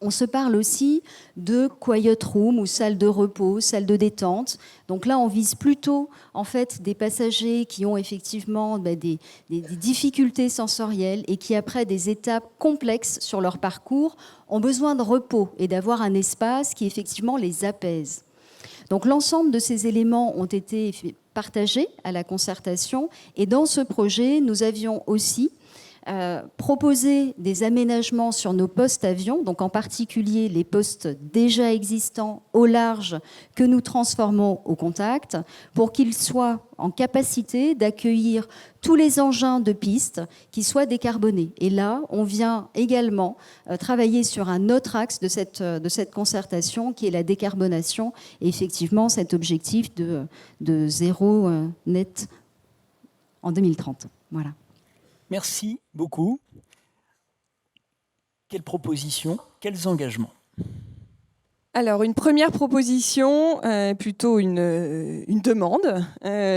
On se parle aussi de quiet room ou salle de repos, salle de détente. Donc là, on vise plutôt en fait des passagers qui ont effectivement des difficultés sensorielles et qui, après des étapes complexes sur leur parcours, ont besoin de repos et d'avoir un espace qui effectivement les apaise. Donc l'ensemble de ces éléments ont été partagés à la concertation et dans ce projet, nous avions aussi proposer des aménagements sur nos postes avions, donc en particulier les postes déjà existants au large que nous transformons au contact, pour qu'ils soient en capacité d'accueillir tous les engins de piste qui soient décarbonés. Et là, on vient également travailler sur un autre axe de cette concertation qui est la décarbonation et effectivement cet objectif de zéro net en 2030. Voilà. Merci beaucoup. Quelles propositions, quels engagements? Alors, une première proposition, plutôt une demande,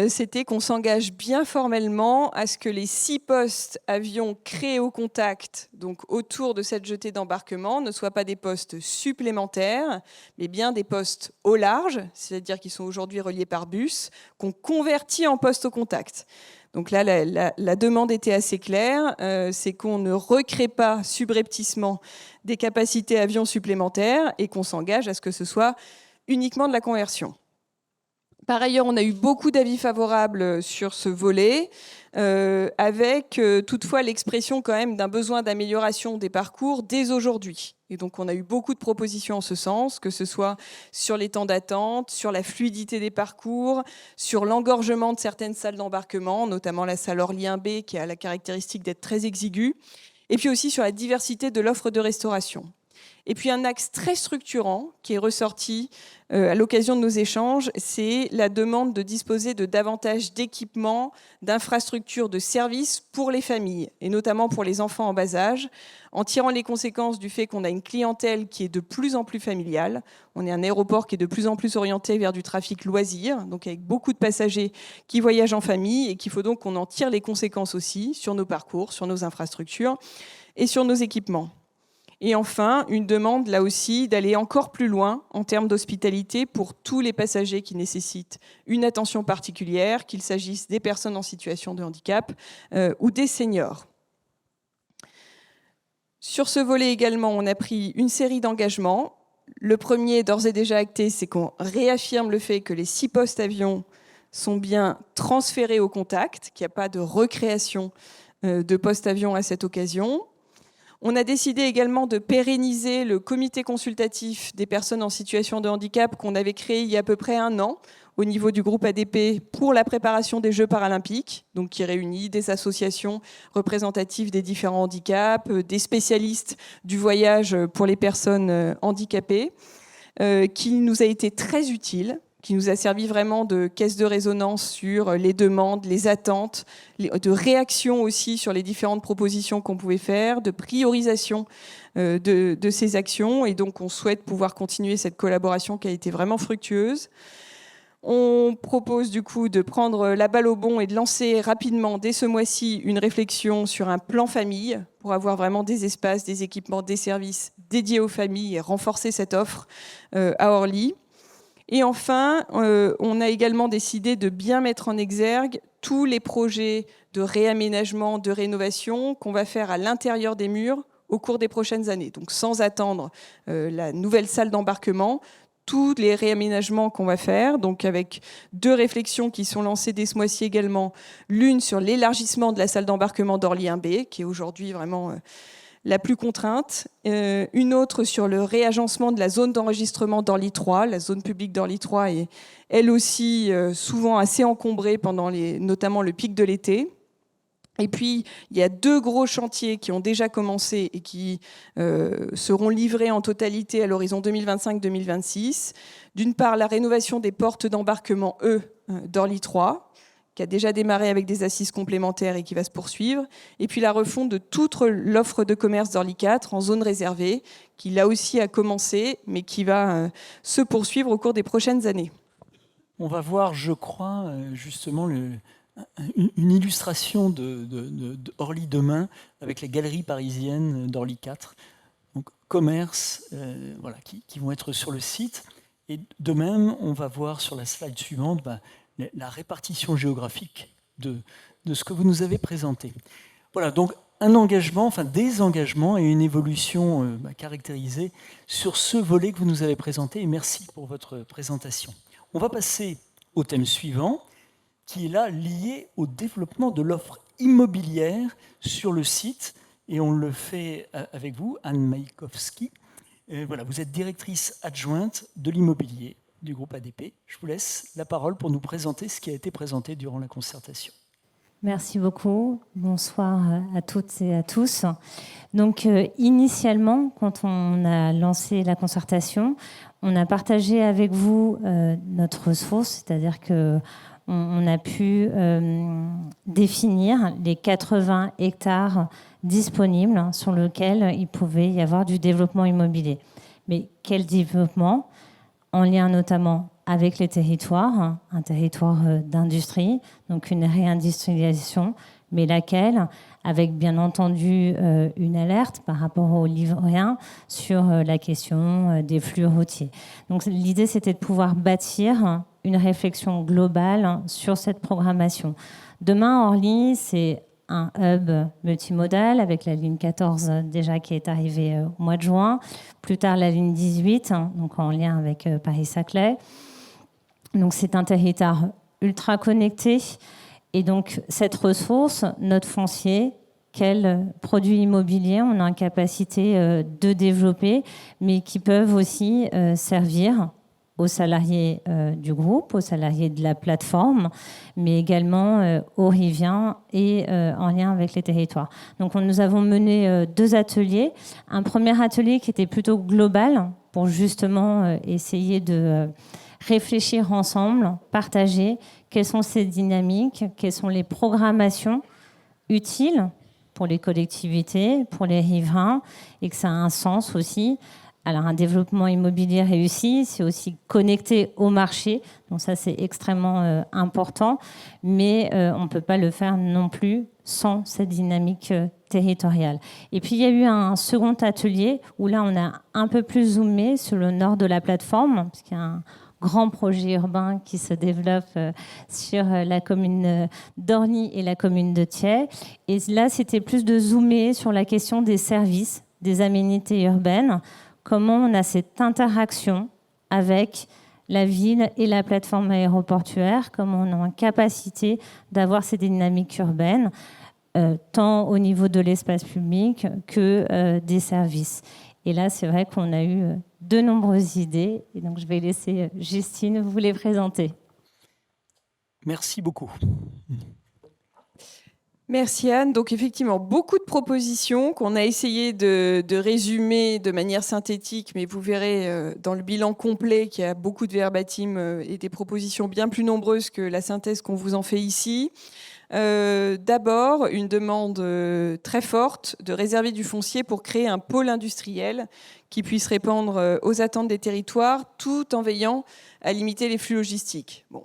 c'était qu'on s'engage bien formellement à ce que les 6 postes avions créés au contact, donc autour de cette jetée d'embarquement, ne soient pas des postes supplémentaires, mais bien des postes au large, c'est-à-dire qui sont aujourd'hui reliés par bus, qu'on convertit en postes au contact. Donc là, la demande était assez claire, c'est qu'on ne recrée pas subrepticement des capacités avions supplémentaires et qu'on s'engage à ce que ce soit uniquement de la conversion. Par ailleurs, on a eu beaucoup d'avis favorables sur ce volet, avec toutefois l'expression quand même d'un besoin d'amélioration des parcours dès aujourd'hui. Et donc on a eu beaucoup de propositions en ce sens, que ce soit sur les temps d'attente, sur la fluidité des parcours, sur l'engorgement de certaines salles d'embarquement, notamment la salle Orly 1B qui a la caractéristique d'être très exiguë, et puis aussi sur la diversité de l'offre de restauration. Et puis un axe très structurant qui est ressorti à l'occasion de nos échanges, c'est la demande de disposer de davantage d'équipements, d'infrastructures, de services pour les familles, et notamment pour les enfants en bas âge, en tirant les conséquences du fait qu'on a une clientèle qui est de plus en plus familiale. On est un aéroport qui est de plus en plus orienté vers du trafic loisir, donc avec beaucoup de passagers qui voyagent en famille, et qu'il faut donc qu'on en tire les conséquences aussi sur nos parcours, sur nos infrastructures et sur nos équipements. Et enfin, une demande, là aussi, d'aller encore plus loin en termes d'hospitalité pour tous les passagers qui nécessitent une attention particulière, qu'il s'agisse des personnes en situation de handicap ou des seniors. Sur ce volet également, on a pris une série d'engagements. Le premier, d'ores et déjà acté, c'est qu'on réaffirme le fait que les 6 postes avions sont bien transférés au contact, qu'il n'y a pas de recréation de postes avions à cette occasion. On a décidé également de pérenniser le comité consultatif des personnes en situation de handicap qu'on avait créé il y a à peu près 1 an au niveau du groupe ADP pour la préparation des Jeux paralympiques, donc qui réunit des associations représentatives des différents handicaps, des spécialistes du voyage pour les personnes handicapées, qui nous a été très utile, qui nous a servi vraiment de caisse de résonance sur les demandes, les attentes, de réaction aussi sur les différentes propositions qu'on pouvait faire, de priorisation de ces actions. Et donc, on souhaite pouvoir continuer cette collaboration qui a été vraiment fructueuse. On propose du coup de prendre la balle au bond et de lancer rapidement, dès ce mois-ci, une réflexion sur un plan famille pour avoir vraiment des espaces, des équipements, des services dédiés aux familles et renforcer cette offre à Orly. Et enfin, on a également décidé de bien mettre en exergue tous les projets de réaménagement, de rénovation qu'on va faire à l'intérieur des murs au cours des prochaines années. Donc sans attendre la nouvelle salle d'embarquement, tous les réaménagements qu'on va faire, donc avec 2 réflexions qui sont lancées dès ce mois-ci également, l'une sur l'élargissement de la salle d'embarquement d'Orly 1B, qui est aujourd'hui vraiment la plus contrainte, une autre sur le réagencement de la zone d'enregistrement d'Orly 3. La zone publique d'Orly 3 est elle aussi souvent assez encombrée pendant notamment le pic de l'été. Et puis, il y a 2 gros chantiers qui ont déjà commencé et qui seront livrés en totalité à l'horizon 2025-2026. D'une part, la rénovation des portes d'embarquement d'Orly 3, qui a déjà démarré avec des assises complémentaires et qui va se poursuivre. Et puis la refonte de toute l'offre de commerce d'Orly 4 en zone réservée, qui là aussi a commencé, mais qui va se poursuivre au cours des prochaines années. On va voir, je crois, justement une illustration d'Orly demain avec les galeries parisiennes d'Orly 4. Donc commerce, voilà, qui vont être sur le site. Et de même, on va voir sur la slide suivante la répartition géographique de ce que vous nous avez présenté. Voilà, donc un engagement, enfin des engagements et une évolution caractérisée sur ce volet que vous nous avez présenté. Et merci pour votre présentation. On va passer au thème suivant, qui est là lié au développement de l'offre immobilière sur le site. Et on le fait avec vous, Anne Maïkowski. Voilà, vous êtes directrice adjointe de l'immobilier du groupe ADP. Je vous laisse la parole pour nous présenter ce qui a été présenté durant la concertation. Merci beaucoup. Bonsoir à toutes et à tous. Donc, initialement, quand on a lancé la concertation, on a partagé avec vous notre ressource, c'est-à-dire que on a pu définir les 80 hectares disponibles sur lesquels il pouvait y avoir du développement immobilier. Mais quel développement ? En lien notamment avec les territoires, un territoire d'industrie, donc une réindustrialisation, mais laquelle, avec bien entendu une alerte par rapport au livret 1 sur la question des flux routiers. Donc l'idée, c'était de pouvoir bâtir une réflexion globale sur cette programmation. Demain, Orly, c'est un hub multimodal avec la ligne 14 déjà qui est arrivée au mois de juin. Plus tard, la ligne 18, donc en lien avec Paris-Saclay. Donc c'est un territoire ultra connecté. Et donc cette ressource, notre foncier, quels produits immobiliers on a en capacité de développer, mais qui peuvent aussi servir aux salariés du groupe, aux salariés de la plateforme, mais également aux riviens et en lien avec les territoires. Donc nous avons mené 2 ateliers. Un premier atelier qui était plutôt global pour justement essayer de réfléchir ensemble, partager quelles sont ces dynamiques, quelles sont les programmations utiles pour les collectivités, pour les riverains, et que ça a un sens aussi. Alors, un développement immobilier réussi, c'est aussi connecté au marché. Donc ça, c'est extrêmement important. Mais on ne peut pas le faire non plus sans cette dynamique territoriale. Et puis, il y a eu un second atelier où là, on a un peu plus zoomé sur le nord de la plateforme, parce qu'il y a un grand projet urbain qui se développe sur la commune d'Orly et la commune de Thiais. Et là, c'était plus de zoomer sur la question des services, des aménités urbaines, comment on a cette interaction avec la ville et la plateforme aéroportuaire, comment on est en capacité d'avoir ces dynamiques urbaines tant au niveau de l'espace public que des services. Et là, c'est vrai qu'on a eu de nombreuses idées. Et donc, je vais laisser Justine vous les présenter. Merci beaucoup. Merci Anne. Donc effectivement, beaucoup de propositions qu'on a essayé de résumer de manière synthétique, mais vous verrez dans le bilan complet qu'il y a beaucoup de verbatim et des propositions bien plus nombreuses que la synthèse qu'on vous en fait ici. D'abord, une demande très forte de réserver du foncier pour créer un pôle industriel qui puisse répondre aux attentes des territoires tout en veillant à limiter les flux logistiques. Bon,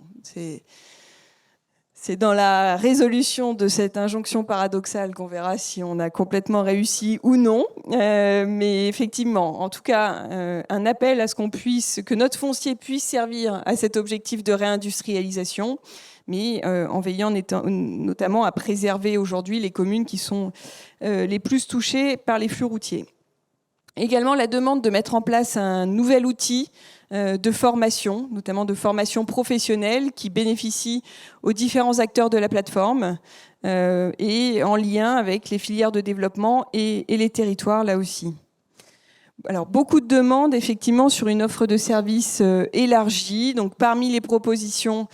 c'est dans la résolution de cette injonction paradoxale qu'on verra si on a complètement réussi ou non. Mais effectivement, en tout cas, un appel à ce que notre foncier puisse servir à cet objectif de réindustrialisation, mais en veillant notamment à préserver aujourd'hui les communes qui sont les plus touchées par les flux routiers. Également, la demande de mettre en place un nouvel outil de formation, notamment de formation professionnelle qui bénéficie aux différents acteurs de la plateforme et en lien avec les filières de développement et les territoires là aussi. Alors, beaucoup de demandes effectivement sur une offre de services élargie. Donc, parmi les propositions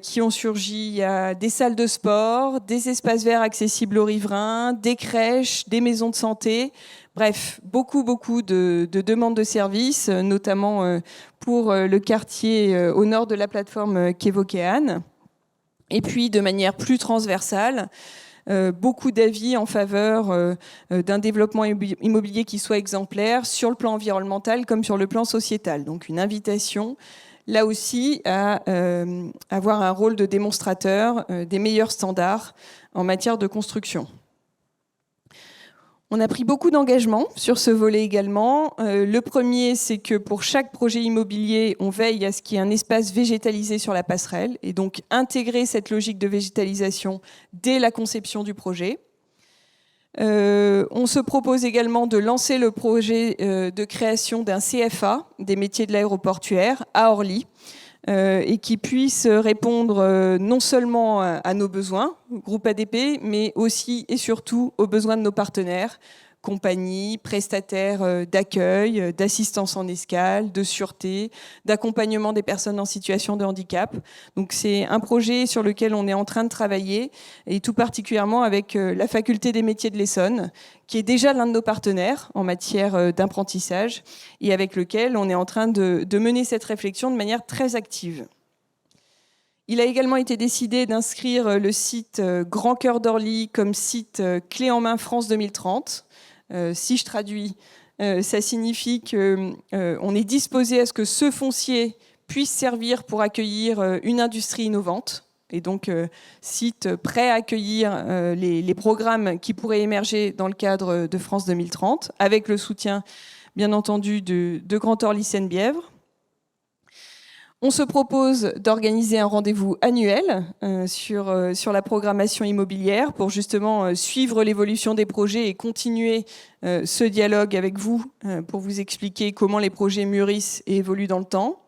qui ont surgi, il y a des salles de sport, des espaces verts accessibles aux riverains, des crèches, des maisons de santé. Bref, beaucoup de demandes de services, notamment pour le quartier au nord de la plateforme qu'évoquait Anne. Et puis, de manière plus transversale, beaucoup d'avis en faveur d'un développement immobilier qui soit exemplaire sur le plan environnemental comme sur le plan sociétal. Donc, une invitation là aussi à avoir un rôle de démonstrateur des meilleurs standards en matière de construction. On a pris beaucoup d'engagements sur ce volet également. Le premier, c'est que pour chaque projet immobilier, on veille à ce qu'il y ait un espace végétalisé sur la passerelle et donc intégrer cette logique de végétalisation dès la conception du projet. On se propose également de lancer le projet de création d'un CFA, des métiers de l'aéroportuaire, à Orly, et qui puisse répondre non seulement à nos besoins, groupe ADP, mais aussi et surtout aux besoins de nos partenaires, compagnies, prestataires d'accueil, d'assistance en escale, de sûreté, d'accompagnement des personnes en situation de handicap. Donc c'est un projet sur lequel on est en train de travailler, et tout particulièrement avec la Faculté des métiers de l'Essonne, qui est déjà l'un de nos partenaires en matière d'apprentissage, et avec lequel on est en train de mener cette réflexion de manière très active. Il a également été décidé d'inscrire le site Grand Cœur d'Orly comme site clé en main France 2030. Si je traduis, ça signifie qu'on est disposé à ce que ce foncier puisse servir pour accueillir une industrie innovante, et donc site prêt à accueillir les programmes qui pourraient émerger dans le cadre de France 2030, avec le soutien, bien entendu, de Grand Orly Seine-Bièvre. On se propose d'organiser un rendez-vous annuel sur la programmation immobilière pour justement suivre l'évolution des projets et continuer ce dialogue avec vous pour vous expliquer comment les projets mûrissent et évoluent dans le temps.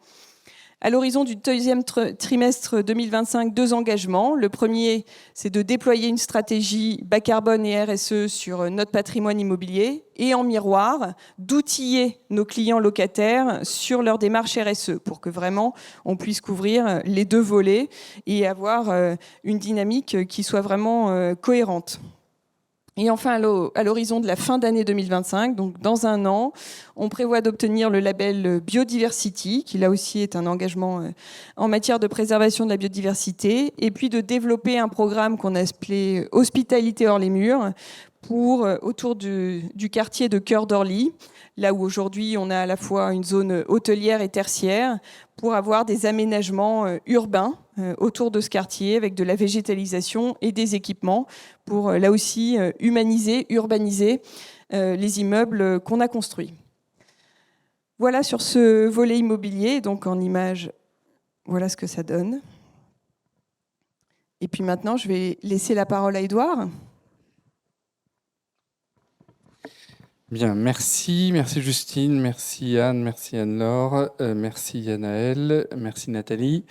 À l'horizon du deuxième trimestre 2025, 2 engagements. Le premier, c'est de déployer une stratégie bas carbone et RSE sur notre patrimoine immobilier et en miroir, d'outiller nos clients locataires sur leur démarche RSE pour que vraiment on puisse couvrir les 2 volets et avoir une dynamique qui soit vraiment cohérente. Et enfin, à l'horizon de la fin d'année 2025, donc dans un an, on prévoit d'obtenir le label Biodiversity, qui là aussi est un engagement en matière de préservation de la biodiversité, et puis de développer un programme qu'on a appelé Hospitalité hors les murs, autour du quartier de Cœur d'Orly, là où aujourd'hui on a à la fois une zone hôtelière et tertiaire, pour avoir des aménagements urbains autour de ce quartier avec de la végétalisation et des équipements pour là aussi humaniser, urbaniser les immeubles qu'on a construits. Voilà sur ce volet immobilier, donc en image, voilà ce que ça donne. Et puis maintenant, je vais laisser la parole à Édouard. Bien, merci Justine, merci Anne, merci Anne-Laure, merci Yanaël, merci Nathalie.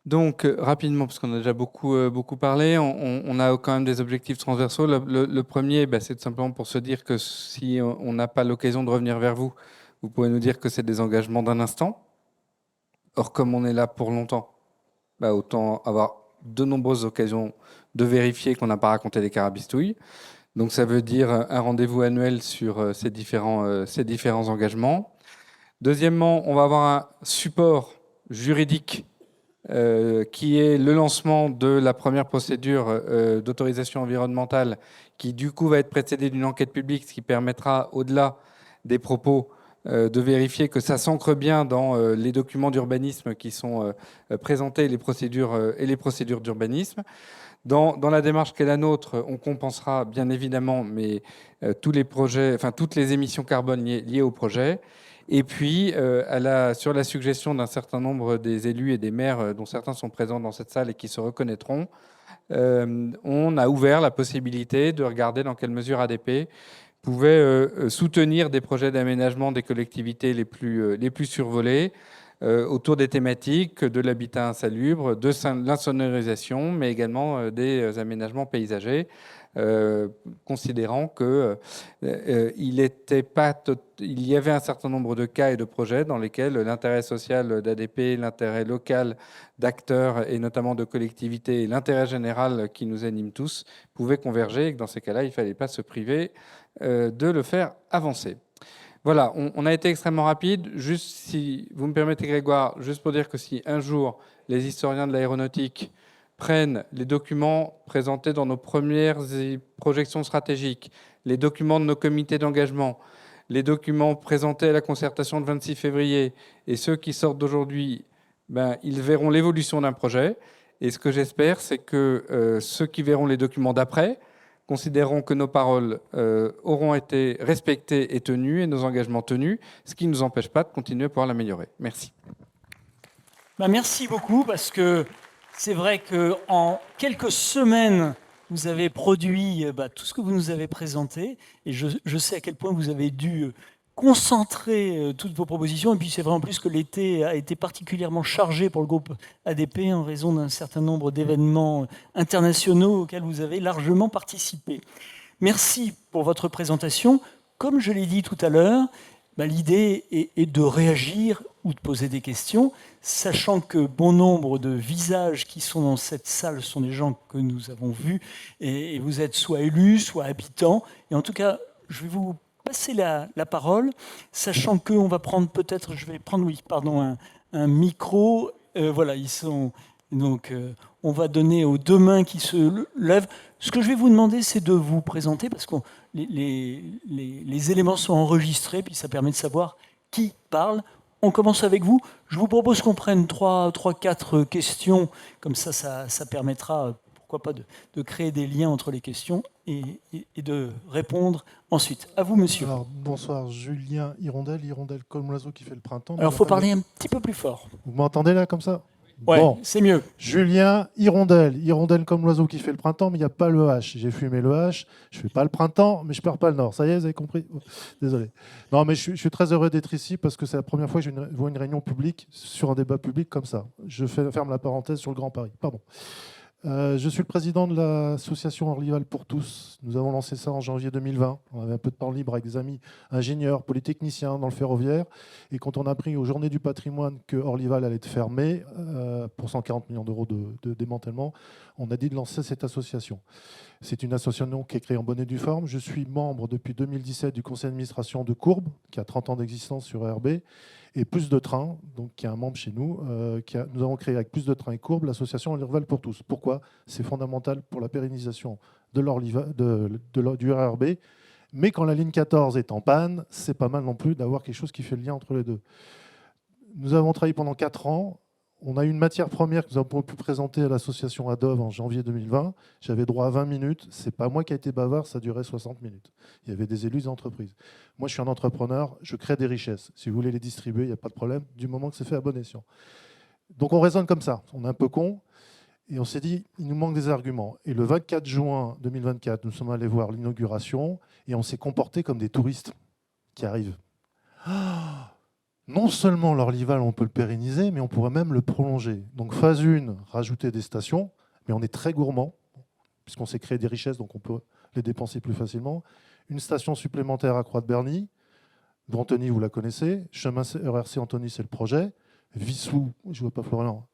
Donc, rapidement, parce qu'on a déjà beaucoup parlé, on a quand même des objectifs transversaux. Le premier, c'est tout simplement pour se dire que si on n'a pas l'occasion de revenir vers vous, vous pouvez nous dire que c'est des engagements d'un instant. Or, comme on est là pour longtemps, autant avoir de nombreuses occasions de vérifier qu'on n'a pas raconté des carabistouilles. Donc, ça veut dire un rendez-vous annuel sur ces différents engagements. Deuxièmement, on va avoir un support juridique qui est le lancement de la première procédure d'autorisation environnementale qui, du coup, va être précédée d'une enquête publique, ce qui permettra, au-delà des propos, de vérifier que ça s'ancre bien dans les documents d'urbanisme qui sont présentés et les procédures d'urbanisme. Dans la démarche qui est la nôtre, on compensera bien évidemment tous les projets, toutes les émissions carbone liées au projet. Et puis, sur la suggestion d'un certain nombre des élus et des maires, dont certains sont présents dans cette salle et qui se reconnaîtront, on a ouvert la possibilité de regarder dans quelle mesure ADP pouvait soutenir des projets d'aménagement des collectivités les plus survolées, autour des thématiques de l'habitat insalubre, de l'insonorisation, mais également des aménagements paysagers, considérant qu'il y avait un certain nombre de cas et de projets dans lesquels l'intérêt social d'ADP, l'intérêt local d'acteurs et notamment de collectivités et l'intérêt général qui nous anime tous pouvaient converger et que dans ces cas-là, il ne fallait pas se priver de le faire avancer. Voilà, on a été extrêmement rapide. Juste, si vous me permettez, Grégoire, juste pour dire que si un jour les historiens de l'aéronautique prennent les documents présentés dans nos premières projections stratégiques, les documents de nos comités d'engagement, les documents présentés à la concertation le 26 février et ceux qui sortent d'aujourd'hui, ils verront l'évolution d'un projet. Et ce que j'espère, c'est que ceux qui verront les documents d'après considérons que nos paroles auront été respectées et tenues et nos engagements tenus, ce qui ne nous empêche pas de continuer à pouvoir l'améliorer. Merci. Merci beaucoup, parce que c'est vrai qu'en quelques semaines, vous avez produit tout ce que vous nous avez présenté, et je sais à quel point vous avez dû concentrer toutes vos propositions. Et puis c'est vrai en plus que l'été a été particulièrement chargé pour le groupe ADP en raison d'un certain nombre d'événements internationaux auxquels vous avez largement participé. Merci pour votre présentation. Comme je l'ai dit tout à l'heure, l'idée est de réagir ou de poser des questions, sachant que bon nombre de visages qui sont dans cette salle sont des gens que nous avons vus, et vous êtes soit élus, soit habitants. Et en tout cas, je vais vous passer la parole, sachant qu'on va prendre peut-être, je vais prendre un micro. Voilà, ils sont. Donc, on va donner aux deux mains qui se lèvent. Ce que je vais vous demander, c'est de vous présenter, parce que les éléments sont enregistrés, puis ça permet de savoir qui parle. On commence avec vous. Je vous propose qu'on prenne 3-4 questions, comme ça permettra, pourquoi pas, de créer des liens entre les questions et de répondre ensuite. À vous, monsieur. Alors, bonsoir, Julien Hirondelle comme l'oiseau qui fait le printemps. Alors, il faut parler un petit peu plus fort. Vous m'entendez là, comme ça? Ouais, bon, c'est mieux. Julien Hirondelle comme l'oiseau qui fait le printemps, mais il n'y a pas le H. J'ai fumé le H, je ne fais pas le printemps, mais je ne perds pas le nord. Ça y est, vous avez compris? Désolé. Non, mais je suis très heureux d'être ici parce que c'est la première fois que je vois une réunion publique sur un débat public comme ça. Je ferme la parenthèse sur le Grand Paris. Pardon. Je suis le président de l'association Orlyval pour tous. Nous avons lancé ça en janvier 2020. On avait un peu de temps libre avec des amis ingénieurs, polytechniciens dans le ferroviaire. Et quand on a appris aux Journées du patrimoine que Orlyval allait être fermé pour 140 millions d'euros de démantèlement, on a dit de lancer cette association. C'est une association qui est créée en bonne et due forme. Je suis membre depuis 2017 du conseil d'administration de Courbe, qui a 30 ans d'existence sur RB, et Plus de Train, donc qui est un membre chez nous. Nous avons créé avec Plus de Train et Courbe l'association Orlyval pour tous. Pourquoi? C'est fondamental pour la pérennisation du RERB. Mais quand la ligne 14 est en panne, c'est pas mal non plus d'avoir quelque chose qui fait le lien entre les deux. Nous avons travaillé pendant 4 ans. On a eu une matière première que nous avons pu présenter à l'association ADOV en janvier 2020. J'avais droit à 20 minutes. Ce n'est pas moi qui ai été bavard, ça durait 60 minutes. Il y avait des élus d'entreprise. Moi, je suis un entrepreneur, je crée des richesses. Si vous voulez les distribuer, il n'y a pas de problème, du moment que c'est fait à bon escient. Donc on raisonne comme ça. On est un peu con. Et on s'est dit, il nous manque des arguments. Et le 24 juin 2024, nous sommes allés voir l'inauguration et on s'est comporté comme des touristes qui arrivent. Non seulement l'Orlyval, on peut le pérenniser, mais on pourrait même le prolonger. Donc phase 1, rajouter des stations, mais on est très gourmand, puisqu'on s'est créé des richesses, donc on peut les dépenser plus facilement. Une station supplémentaire à Croix-de-Berny, Antony, vous la connaissez. Chemin RRC Antony, c'est le projet. Vissou, je ne vois pas Florian,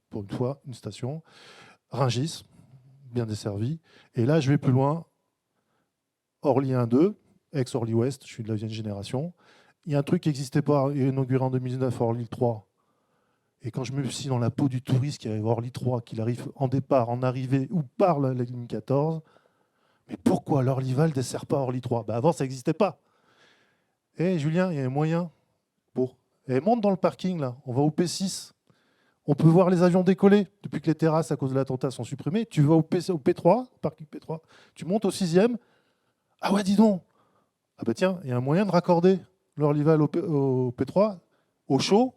pour une fois, une station. Rungis, bien desservi. Et là, je vais plus loin. Orly 1-2, ex-Orly-Ouest, je suis de la vieille génération. Il y a un truc qui n'existait pas, inauguré en 2019, Orly 3. Et quand je me suis dans la peau du touriste qui arrive à Orly 3, qu'il arrive en départ, en arrivée ou par la ligne 14, mais pourquoi l'Orlyval ne dessert pas Orly 3 ? Avant, ça n'existait pas. Julien, il y a un moyen pour... monte dans le parking, là. On va au P6. On peut voir les avions décoller depuis que les terrasses, à cause de l'attentat, sont supprimées. Tu vas au P3, parking P3. Tu montes au 6e. Ah ouais, dis donc. Ah bah tiens, il y a un moyen de raccorder l'Orlyval au P3, au chaud,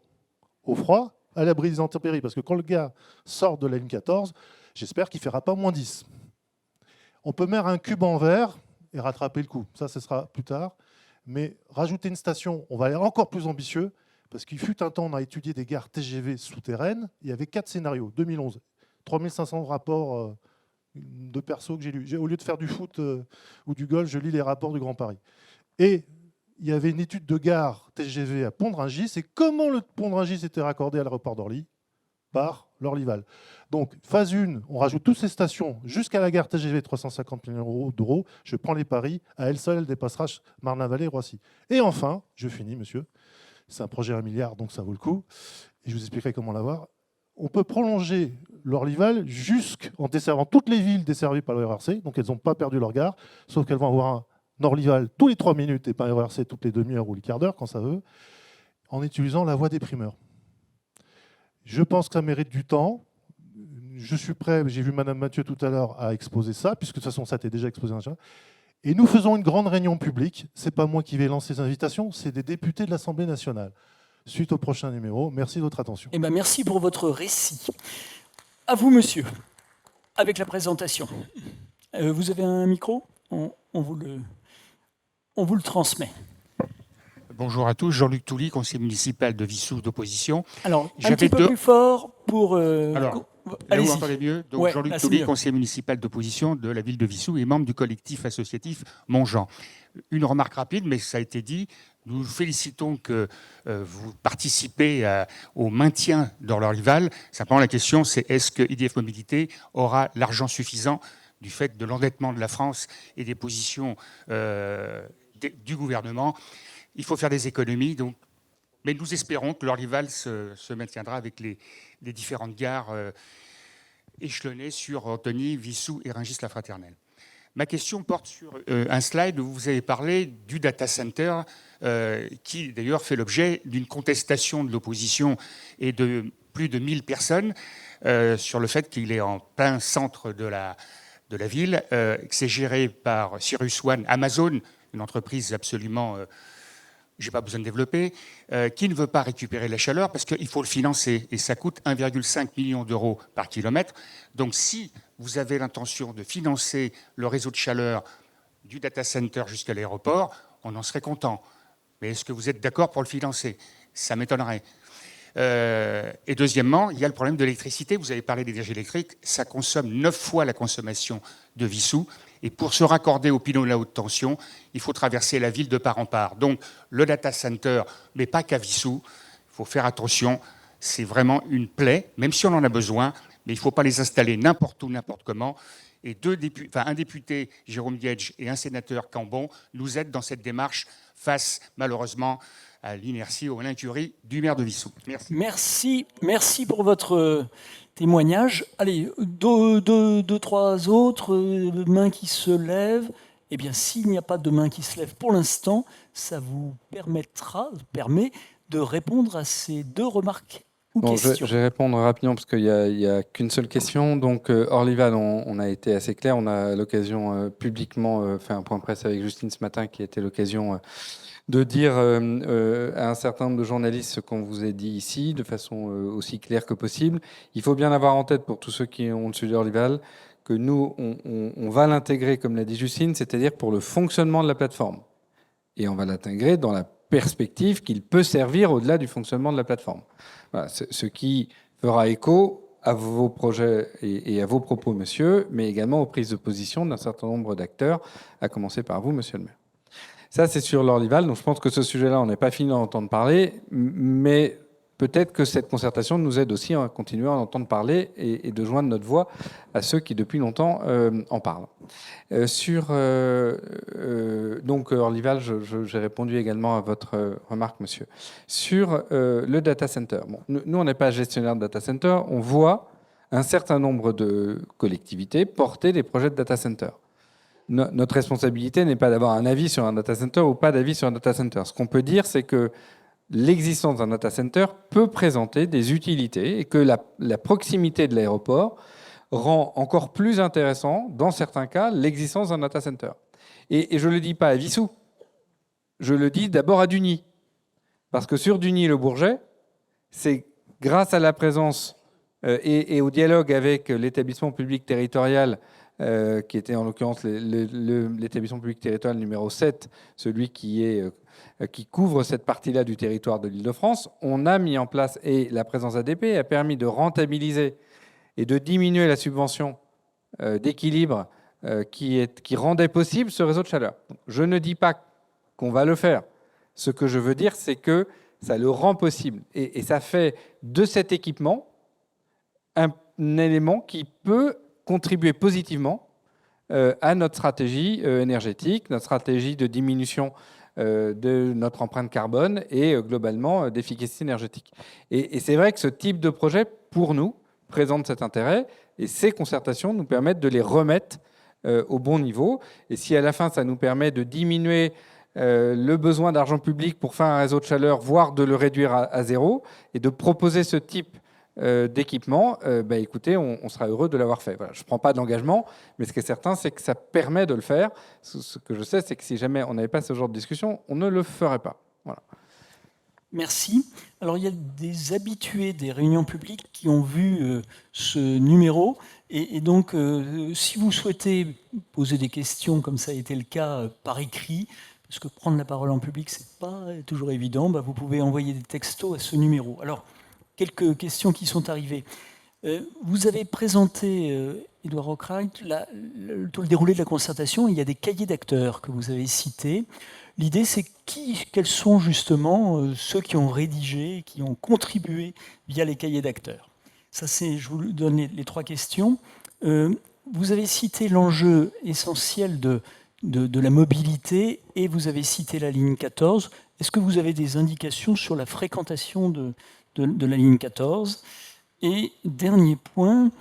au froid, à l'abri des intempéries. Parce que quand le gars sort de la ligne 14, j'espère qu'il ne fera pas -10. On peut mettre un cube en verre et rattraper le coup. Ça, ce sera plus tard. Mais rajouter une station, on va aller encore plus ambitieux, parce qu'il fut un temps, on a étudié des gares TGV souterraines. Il y avait 4 scénarios, 2011. 3500 rapports de perso que j'ai lus. Au lieu de faire du foot ou du golf, je lis les rapports du Grand Paris. Et il y avait une étude de gare TGV à Pont-de-Rungis. Et comment le Pont-de-Rungis était raccordé à l'aéroport d'Orly ? Par l'Orlyval. Donc, phase 1, on rajoute toutes ces stations jusqu'à la gare TGV, 350 millions d'euros. Je prends les paris. À elle seule, elle dépassera Marne-la-Vallée et Roissy. Et enfin, je finis, monsieur. C'est un projet à 1 milliard, donc ça vaut le coup. Et je vous expliquerai comment l'avoir. On peut prolonger l'Orlyval jusqu'en desservant toutes les villes desservies par le RRC. Donc, elles n'ont pas perdu leur gare, sauf qu'elles vont avoir un Orlyval tous les 3 minutes et pas un RRC toutes les demi-heures ou les quarts d'heure, quand ça veut, en utilisant la voie des primeurs. Je pense que ça mérite du temps. Je suis prêt, j'ai vu Madame Mathieu tout à l'heure, à exposer ça, puisque de toute façon, ça a été déjà exposé. Et nous faisons une grande réunion publique. Ce n'est pas moi qui vais lancer les invitations, c'est des députés de l'Assemblée nationale. Suite au prochain numéro. Merci de votre attention. Eh ben, merci pour votre récit. À vous, monsieur, avec la présentation. Vous avez un micro ? On vous le transmet. Bonjour à tous, Jean-Luc Touly, conseiller municipal de Vissou d'opposition. Alors, un petit peu plus fort pour... Alors, là où vous entendez mieux, donc ouais, Jean-Luc Touly, conseiller municipal d'opposition de la ville de Vissou et membre du collectif associatif Montjean. Une remarque rapide, mais ça a été dit, nous félicitons que vous participez au maintien dans l'Orlyval. Simplement, la question, c'est est-ce que IDF Mobilité aura l'argent suffisant du fait de l'endettement de la France et des positions du gouvernement. Il faut faire des économies, donc, mais nous espérons que l'Orlyval se maintiendra avec les différentes gares échelonnées sur Antony, Vissou et Rungis-la-Fraternelle. Ma question porte sur un slide où vous avez parlé du data center, qui d'ailleurs fait l'objet d'une contestation de l'opposition et de plus de 1000 personnes sur le fait qu'il est en plein centre de la ville, que c'est géré par Cyrus One, Amazon, une entreprise absolument... je n'ai pas besoin de développer, qui ne veut pas récupérer la chaleur parce qu'il faut le financer et ça coûte 1,5 million d'euros par kilomètre. Donc si vous avez l'intention de financer le réseau de chaleur du data center jusqu'à l'aéroport, on en serait content. Mais est-ce que vous êtes d'accord pour le financer ? Ça m'étonnerait. Et deuxièmement, il y a le problème de l'électricité. Vous avez parlé d'énergie électrique. Ça consomme 9 fois la consommation de Vissou. Et pour se raccorder au pylône à haute tension, il faut traverser la ville de part en part. Donc le data center, mais pas qu'à Vissou, il faut faire attention. C'est vraiment une plaie, même si on en a besoin, mais il ne faut pas les installer n'importe où, n'importe comment. Et un député, Jérôme Diedge, et un sénateur, Cambon, nous aident dans cette démarche face, malheureusement, à l'inertie ou à l'incurie du maire de Vissou. Merci. Merci pour votre témoignage. Allez, deux, trois autres mains qui se lèvent. Eh bien, s'il n'y a pas de main qui se lève pour l'instant, ça vous permet de répondre à ces deux remarques ou questions. Je vais répondre rapidement parce qu'il n'y a qu'une seule question. Donc, Orlyval, on a été assez clair. On a l'occasion publiquement fait un point de presse avec Justine ce matin qui a été l'occasion de dire à un certain nombre de journalistes ce qu'on vous a dit ici, de façon aussi claire que possible. Il faut bien avoir en tête, pour tous ceux qui ont suivi Orlyval, que nous, on va l'intégrer, comme l'a dit Justine, c'est-à-dire pour le fonctionnement de la plateforme. Et on va l'intégrer dans la perspective qu'il peut servir au-delà du fonctionnement de la plateforme. Voilà, ce qui fera écho à vos projets et à vos propos, monsieur, mais également aux prises de position d'un certain nombre d'acteurs, à commencer par vous, monsieur le maire. Ça, c'est sur l'Orlyval. Donc, je pense que ce sujet-là, on n'est pas fini d'en entendre parler, mais peut-être que cette concertation nous aide aussi à continuer à en entendre parler et de joindre notre voix à ceux qui, depuis longtemps, en parlent. Donc, Orlyval, j'ai répondu également à votre remarque, monsieur. Sur le data center. Bon, nous, on n'est pas gestionnaire de data center. On voit un certain nombre de collectivités porter des projets de data center. Notre responsabilité n'est pas d'avoir un avis sur un data center ou pas d'avis sur un data center. Ce qu'on peut dire, c'est que l'existence d'un data center peut présenter des utilités et que la proximité de l'aéroport rend encore plus intéressant, dans certains cas, l'existence d'un data center. Et je ne le dis pas à Vissou, je le dis d'abord à Dugny. Parce que sur Dugny-le-Bourget, c'est grâce à la présence et au dialogue avec l'établissement public territorial qui était en l'occurrence l'établissement public territorial numéro 7, celui qui couvre cette partie-là du territoire de l'Île-de-France, on a mis en place, et la présence ADP a permis de rentabiliser et de diminuer la subvention d'équilibre qui rendait possible ce réseau de chaleur. Je ne dis pas qu'on va le faire. Ce que je veux dire, c'est que ça le rend possible. Et ça fait de cet équipement un élément qui peut contribuer positivement à notre stratégie énergétique, notre stratégie de diminution de notre empreinte carbone et globalement d'efficacité énergétique. Et c'est vrai que ce type de projet, pour nous, présente cet intérêt et ces concertations nous permettent de les remettre au bon niveau. Et si à la fin, ça nous permet de diminuer le besoin d'argent public pour faire un réseau de chaleur, voire de le réduire à zéro, et de proposer ce type d'équipement, écoutez, on sera heureux de l'avoir fait. Voilà, je ne prends pas d'engagement, mais ce qui est certain, c'est que ça permet de le faire. Ce que je sais, c'est que si jamais on n'avait pas ce genre de discussion, on ne le ferait pas. Voilà. Merci. Alors, il y a des habitués des réunions publiques qui ont vu ce numéro. Et donc, si vous souhaitez poser des questions, comme ça a été le cas par écrit, parce que prendre la parole en public, ce n'est pas toujours évident, vous pouvez envoyer des textos à ce numéro. Alors, quelques questions qui sont arrivées. Vous avez présenté, Édouard Rockreit, tout le déroulé de la concertation. Il y a des cahiers d'acteurs que vous avez cités. L'idée, c'est quels sont justement ceux qui ont rédigé, qui ont contribué via les cahiers d'acteurs. Ça, je vous donne les trois questions. Vous avez cité l'enjeu essentiel de la mobilité et vous avez cité la ligne 14. Est-ce que vous avez des indications sur la fréquentation de la ligne 14? Et dernier point,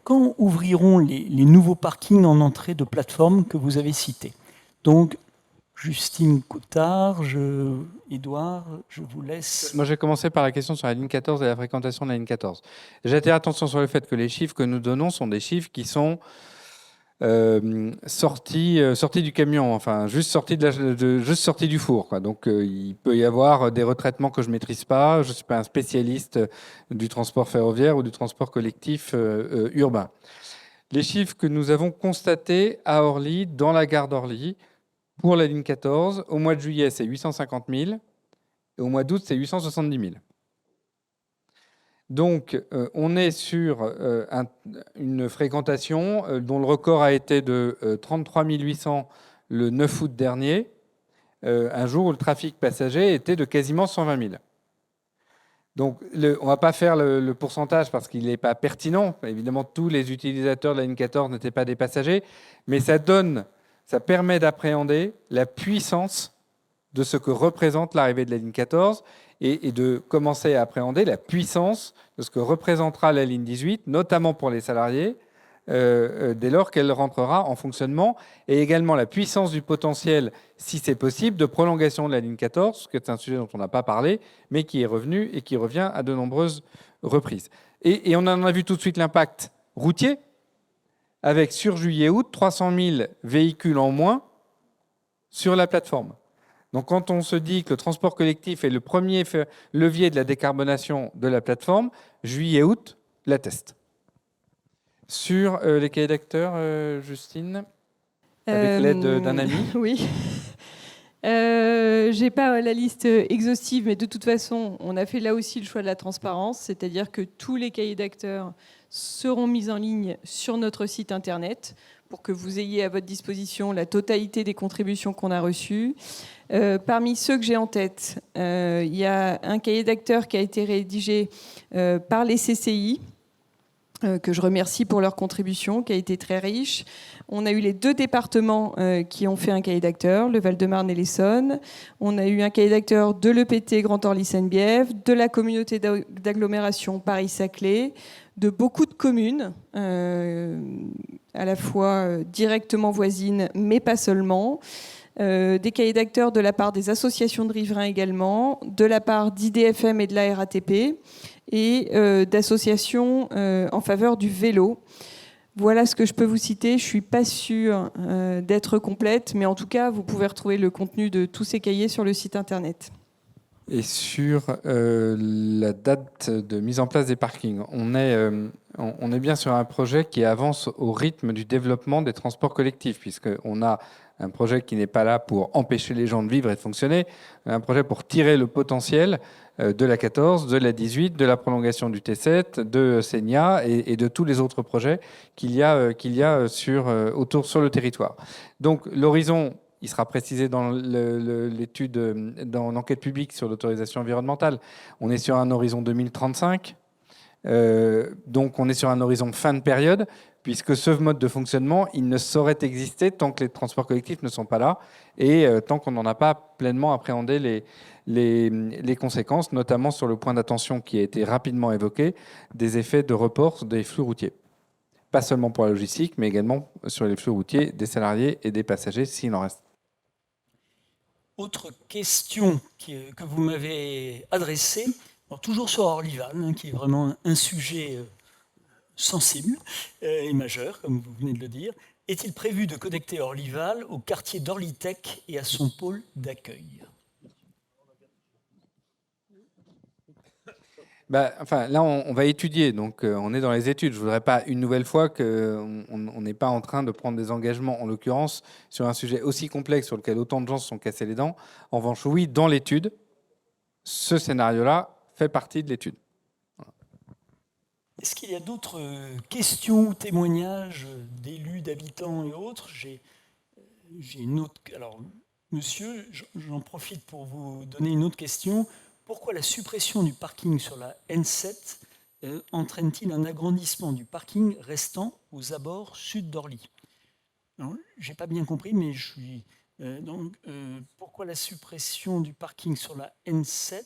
quand ouvriront les nouveaux parkings en entrée de plateforme que vous avez cités? Donc, Justine Coutard, Édouard, je vous laisse. Moi, j'ai commencé par la question sur la ligne 14 et la fréquentation de la ligne 14. J'attire attention sur le fait que les chiffres que nous donnons sont des chiffres qui sont sortis du camion, enfin juste sortis du four, quoi. Donc il peut y avoir des retraitements que je maîtrise pas. Je suis pas un spécialiste du transport ferroviaire ou du transport collectif urbain. Les chiffres que nous avons constatés à Orly, dans la gare d'Orly, pour la ligne 14, au mois de juillet, c'est 850 000, et au mois d'août, c'est 870 000. Donc, on est sur une fréquentation dont le record a été de 33 800 le 9 août dernier, un jour où le trafic passager était de quasiment 120 000. Donc, on ne va pas faire le pourcentage parce qu'il n'est pas pertinent. Évidemment, tous les utilisateurs de la ligne 14 n'étaient pas des passagers, mais ça permet d'appréhender la puissance de ce que représente l'arrivée de la ligne 14 et de commencer à appréhender la puissance de ce que représentera la ligne 18, notamment pour les salariés, dès lors qu'elle rentrera en fonctionnement, et également la puissance du potentiel, si c'est possible, de prolongation de la ligne 14, ce qui est un sujet dont on n'a pas parlé, mais qui est revenu et qui revient à de nombreuses reprises. Et on en a vu tout de suite l'impact routier, avec sur juillet-août 300 000 véhicules en moins sur la plateforme. Donc quand on se dit que le transport collectif est le premier levier de la décarbonation de la plateforme, juillet-août l'atteste. Sur les cahiers d'acteurs, Justine, avec l'aide d'un ami. Oui. J'ai pas la liste exhaustive, mais de toute façon, on a fait là aussi le choix de la transparence, c'est-à-dire que tous les cahiers d'acteurs seront mis en ligne sur notre site internet pour que vous ayez à votre disposition la totalité des contributions qu'on a reçues. Parmi ceux que j'ai en tête, il y a un cahier d'acteurs qui a été rédigé par les CCI, que je remercie pour leur contribution, qui a été très riche. On a eu les 2 départements qui ont fait un cahier d'acteurs, le Val-de-Marne et l'Essonne. On a eu un cahier d'acteurs de l'EPT Grand Orly-Seine-Bièvre, de la communauté d'agglomération Paris-Saclay, de beaucoup de communes, à la fois directement voisines, mais pas seulement. Des cahiers d'acteurs de la part des associations de riverains également, de la part d'IDFM et de la RATP, et d'associations en faveur du vélo. Voilà ce que je peux vous citer. Je ne suis pas sûre d'être complète, mais en tout cas, vous pouvez retrouver le contenu de tous ces cahiers sur le site internet. Et sur la date de mise en place des parkings, on est bien sur un projet qui avance au rythme du développement des transports collectifs, puisqu'on a un projet qui n'est pas là pour empêcher les gens de vivre et de fonctionner, un projet pour tirer le potentiel de la 14, de la 18, de la prolongation du T7, de Seigna et de tous les autres projets qu'il y a autour sur le territoire. Donc l'horizon, il sera précisé dans l'étude, dans l'enquête publique sur l'autorisation environnementale. On est sur un horizon 2035, donc on est sur un horizon fin de période, puisque ce mode de fonctionnement, il ne saurait exister tant que les transports collectifs ne sont pas là et tant qu'on n'en a pas pleinement appréhendé les conséquences, notamment sur le point d'attention qui a été rapidement évoqué, des effets de report des flux routiers. Pas seulement pour la logistique, mais également sur les flux routiers des salariés et des passagers, s'il en reste. Autre question que vous m'avez adressée, alors toujours sur Orlyval, qui est vraiment un sujet sensible et majeur, comme vous venez de le dire. Est-il prévu de connecter Orlyval au quartier d'Orlytech et à son pôle d'accueil ? Là, on va étudier, donc on est dans les études. Je ne voudrais pas une nouvelle fois qu'on n'est pas en train de prendre des engagements, en l'occurrence, sur un sujet aussi complexe sur lequel autant de gens se sont cassés les dents. En revanche, oui, dans l'étude, ce scénario-là fait partie de l'étude. Est-ce qu'il y a d'autres questions ou témoignages d'élus, d'habitants et autres ? J'ai une autre. Alors, monsieur, j'en profite pour vous donner une autre question. Pourquoi la suppression du parking sur la N7 entraîne-t-il un agrandissement du parking restant aux abords sud d'Orly ? Je n'ai pas bien compris, mais je suis. Pourquoi la suppression du parking sur la N7 ?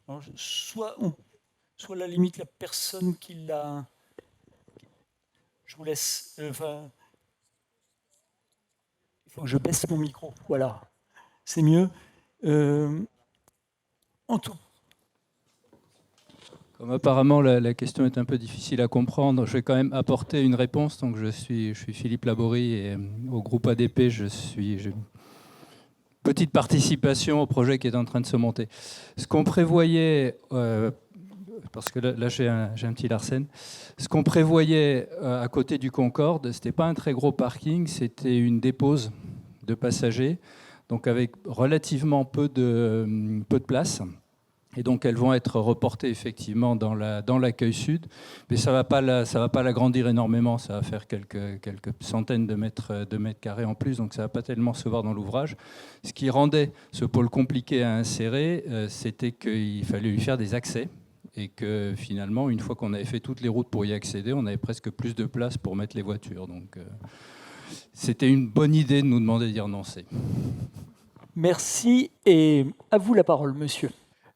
Alors, soit à la limite la personne qui l'a. Je vous laisse. Il faut que je baisse mon micro. Voilà, c'est mieux. En tout. Comme apparemment la question est un peu difficile à comprendre, je vais quand même apporter une réponse. Donc je suis Philippe Laborie et au groupe ADP, j'ai une petite participation au projet qui est en train de se monter. Ce qu'on prévoyait, parce que là j'ai un petit Larsen, ce qu'on prévoyait à côté du Concorde, c'était pas un très gros parking, c'était une dépose de passagers, donc avec relativement peu de place. Et donc elles vont être reportées effectivement dans l'accueil sud, mais ça va pas l'agrandir énormément, ça va faire quelques centaines de mètres carrés en plus, donc ça va pas tellement se voir dans l'ouvrage. Ce qui rendait ce pôle compliqué à insérer, c'était qu'il fallait lui faire des accès, et que finalement, une fois qu'on avait fait toutes les routes pour y accéder, on avait presque plus de place pour mettre les voitures. Donc c'était une bonne idée de nous demander d'y renoncer. Merci, et à vous la parole, monsieur.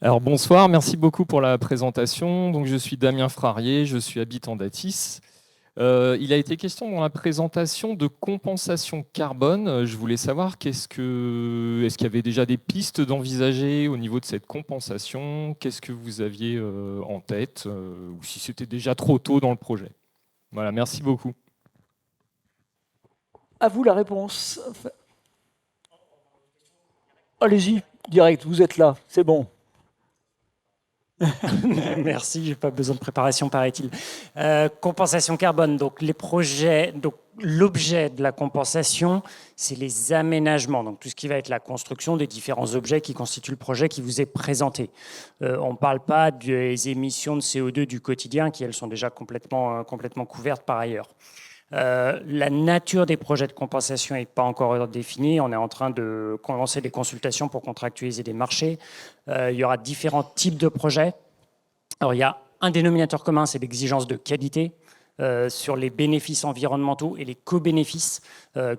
Alors bonsoir, merci beaucoup pour la présentation. Donc, je suis Damien Frarier, je suis habitant d'Athis. Il a été question dans la présentation de compensation carbone. Je voulais savoir est-ce qu'il y avait déjà des pistes d'envisager au niveau de cette compensation ? Qu'est-ce que vous aviez en tête ou si c'était déjà trop tôt dans le projet ? Voilà, merci beaucoup. À vous la réponse. Allez-y, direct, vous êtes là, c'est bon. Merci, j'ai pas besoin de préparation, paraît-il. Compensation carbone, donc les projets, donc l'objet de la compensation, c'est les aménagements, donc tout ce qui va être la construction des différents objets qui constituent le projet qui vous est présenté. On ne parle pas des émissions de CO2 du quotidien qui, elles, sont déjà complètement couvertes par ailleurs. La nature des projets de compensation n'est pas encore définie. On est en train de lancer des consultations pour contractualiser des marchés. Il y aura différents types de projets. Alors, il y a un dénominateur commun, c'est l'exigence de qualité sur les bénéfices environnementaux et les co-bénéfices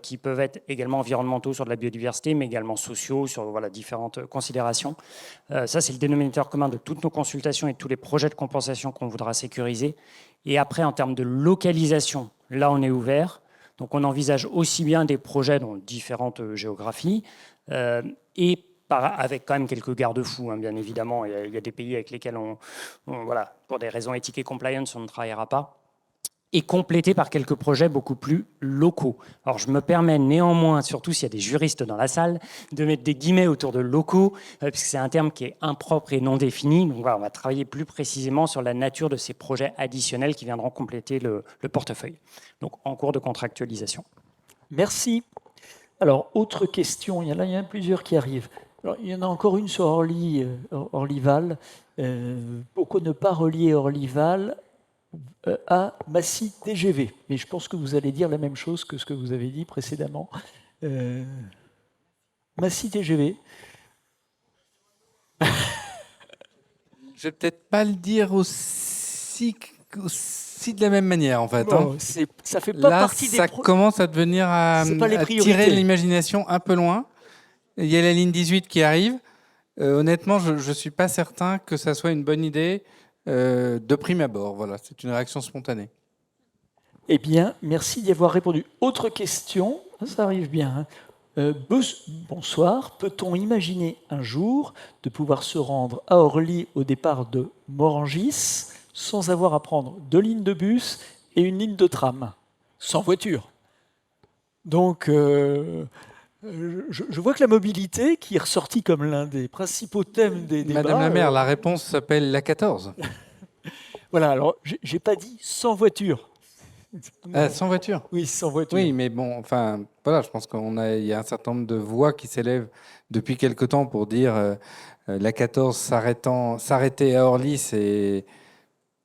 qui peuvent être également environnementaux sur de la biodiversité, mais également sociaux sur différentes considérations. Ça, c'est le dénominateur commun de toutes nos consultations et de tous les projets de compensation qu'on voudra sécuriser. Et après, en termes de localisation, là, on est ouvert. Donc, on envisage aussi bien des projets dans différentes géographies et avec quand même quelques garde-fous, hein, bien évidemment. Il y a des pays avec lesquels, pour des raisons éthiques et compliance, on ne travaillera pas. Et complété par quelques projets beaucoup plus locaux. Alors, je me permets néanmoins, surtout s'il y a des juristes dans la salle, de mettre des guillemets autour de locaux, puisque c'est un terme qui est impropre et non défini. Donc, voilà, on va travailler plus précisément sur la nature de ces projets additionnels qui viendront compléter le portefeuille. Donc, en cours de contractualisation. Merci. Alors, autre question. Il y en a plusieurs qui arrivent. Alors, il y en a encore une sur Orlyval. Pourquoi ne pas relier Orlyval à Massy TGV? Mais je pense que vous allez dire la même chose que ce que vous avez dit précédemment. Massy TGV. Je vais peut-être pas le dire aussi de la même manière, en fait. Bon, ça fait pas Là, partie des ça commence à devenir à tirer l'imagination un peu loin. Il y a la ligne 18 qui arrive. Honnêtement, je ne suis pas certain que ça soit une bonne idée de prime abord. Voilà, c'est une réaction spontanée. Eh bien, merci d'y avoir répondu. Autre question, ça arrive bien. Bonsoir, peut-on imaginer un jour de pouvoir se rendre à Orly au départ de Morangis sans avoir à prendre 2 lignes de bus et une ligne de tram, sans voiture? Donc, je vois que la mobilité, qui est ressortie comme l'un des principaux thèmes des débats... Madame la maire, la réponse s'appelle la 14. Voilà, alors, j'ai pas dit sans voiture. Sans voiture? Oui, sans voiture. Oui, mais bon, enfin, voilà, je pense qu'il y a un certain nombre de voix qui s'élèvent depuis quelque temps pour dire la 14 s'arrêter à Orly, c'est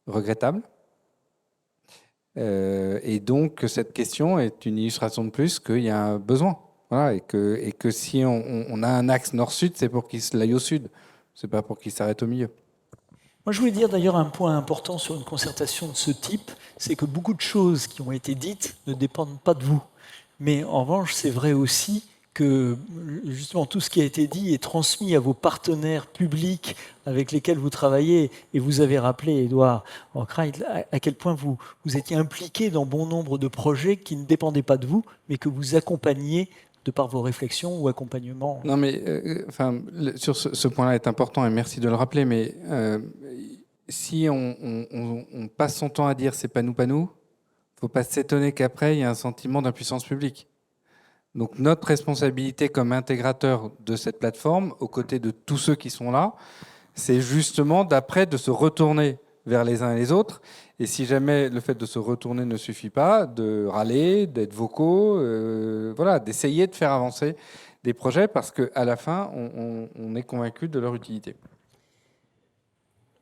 regrettable. Et donc, cette question est une illustration de plus qu'il y a un besoin. Voilà, et que si on a un axe nord-sud, c'est pour qu'il se aille au sud. C'est pas pour qu'il s'arrête au milieu. Moi, je voulais dire d'ailleurs un point important sur une concertation de ce type, c'est que beaucoup de choses qui ont été dites ne dépendent pas de vous. Mais en revanche, c'est vrai aussi que justement tout ce qui a été dit est transmis à vos partenaires publics avec lesquels vous travaillez. Et vous avez rappelé, Édouard Arkwright, à quel point vous étiez impliqué dans bon nombre de projets qui ne dépendaient pas de vous, mais que vous accompagniez de par vos réflexions ou accompagnements. Non, mais sur ce point-là est important, et merci de le rappeler, mais si on passe son temps à dire c'est pas nous, il ne faut pas s'étonner qu'après, il y a un sentiment d'impuissance publique. Donc notre responsabilité comme intégrateur de cette plateforme, aux côtés de tous ceux qui sont là, c'est justement d'après de se retourner vers les uns et les autres. Et si jamais le fait de se retourner ne suffit pas, de râler, d'être vocaux, voilà, d'essayer de faire avancer des projets parce qu'à la fin, on est convaincu de leur utilité.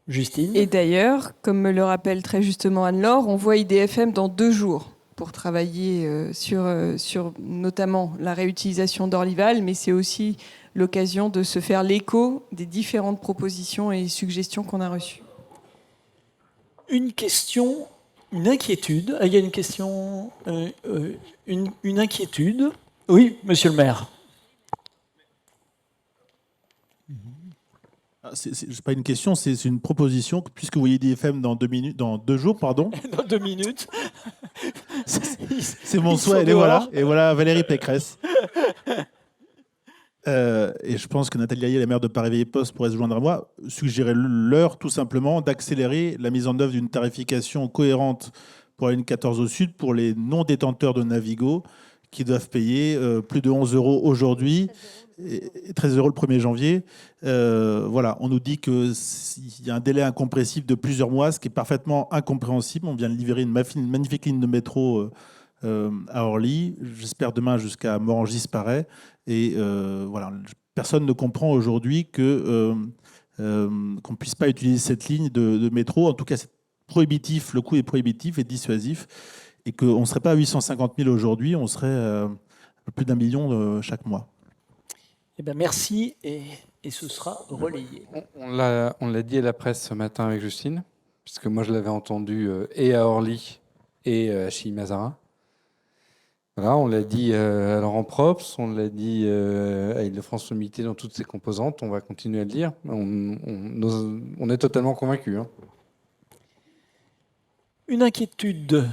Justine. Et d'ailleurs, comme me le rappelle très justement Anne-Laure, on voit IDFM dans 2 jours pour travailler sur notamment la réutilisation d'Orlyval, mais c'est aussi l'occasion de se faire l'écho des différentes propositions et suggestions qu'on a reçues. Une question, une inquiétude. Il y a une question, une inquiétude. Oui, monsieur le maire. C'est pas une question, c'est une proposition. Puisque vous voyez IDFM dans 2 jours, pardon. Dans 2 minutes. C'est mon souhait. Et voilà Valérie Pécresse. Et je pense que Nathalie Hayet, la maire de Paris-Vieille-Poste, pourrait se joindre à moi, suggérer l'heure tout simplement d'accélérer la mise en œuvre d'une tarification cohérente pour la ligne 14 au sud pour les non-détenteurs de Navigo qui doivent payer plus de 11 € aujourd'hui et 13 € le 1er janvier. Voilà, on nous dit qu'il y a un délai incompressible de plusieurs mois, ce qui est parfaitement incompréhensible. On vient de livrer une magnifique ligne de métro à Orly. J'espère demain jusqu'à Morangis-Paray. Et voilà, personne ne comprend aujourd'hui qu'on ne puisse pas utiliser cette ligne de métro. En tout cas, c'est prohibitif, le coût est prohibitif et dissuasif. Et qu'on ne serait pas à 850 000 aujourd'hui, on serait plus d'1 million chaque mois. Eh ben merci et ce sera relayé. On l'a dit à la presse ce matin avec Justine, puisque moi je l'avais entendu et à Orly et à Chilly-Mazarin. Voilà, on l'a dit à Laurent Props, on l'a dit à Île-de-France Mobilité dans toutes ses composantes, on va continuer à le dire. On est totalement convaincus. Hein. Une inquiétude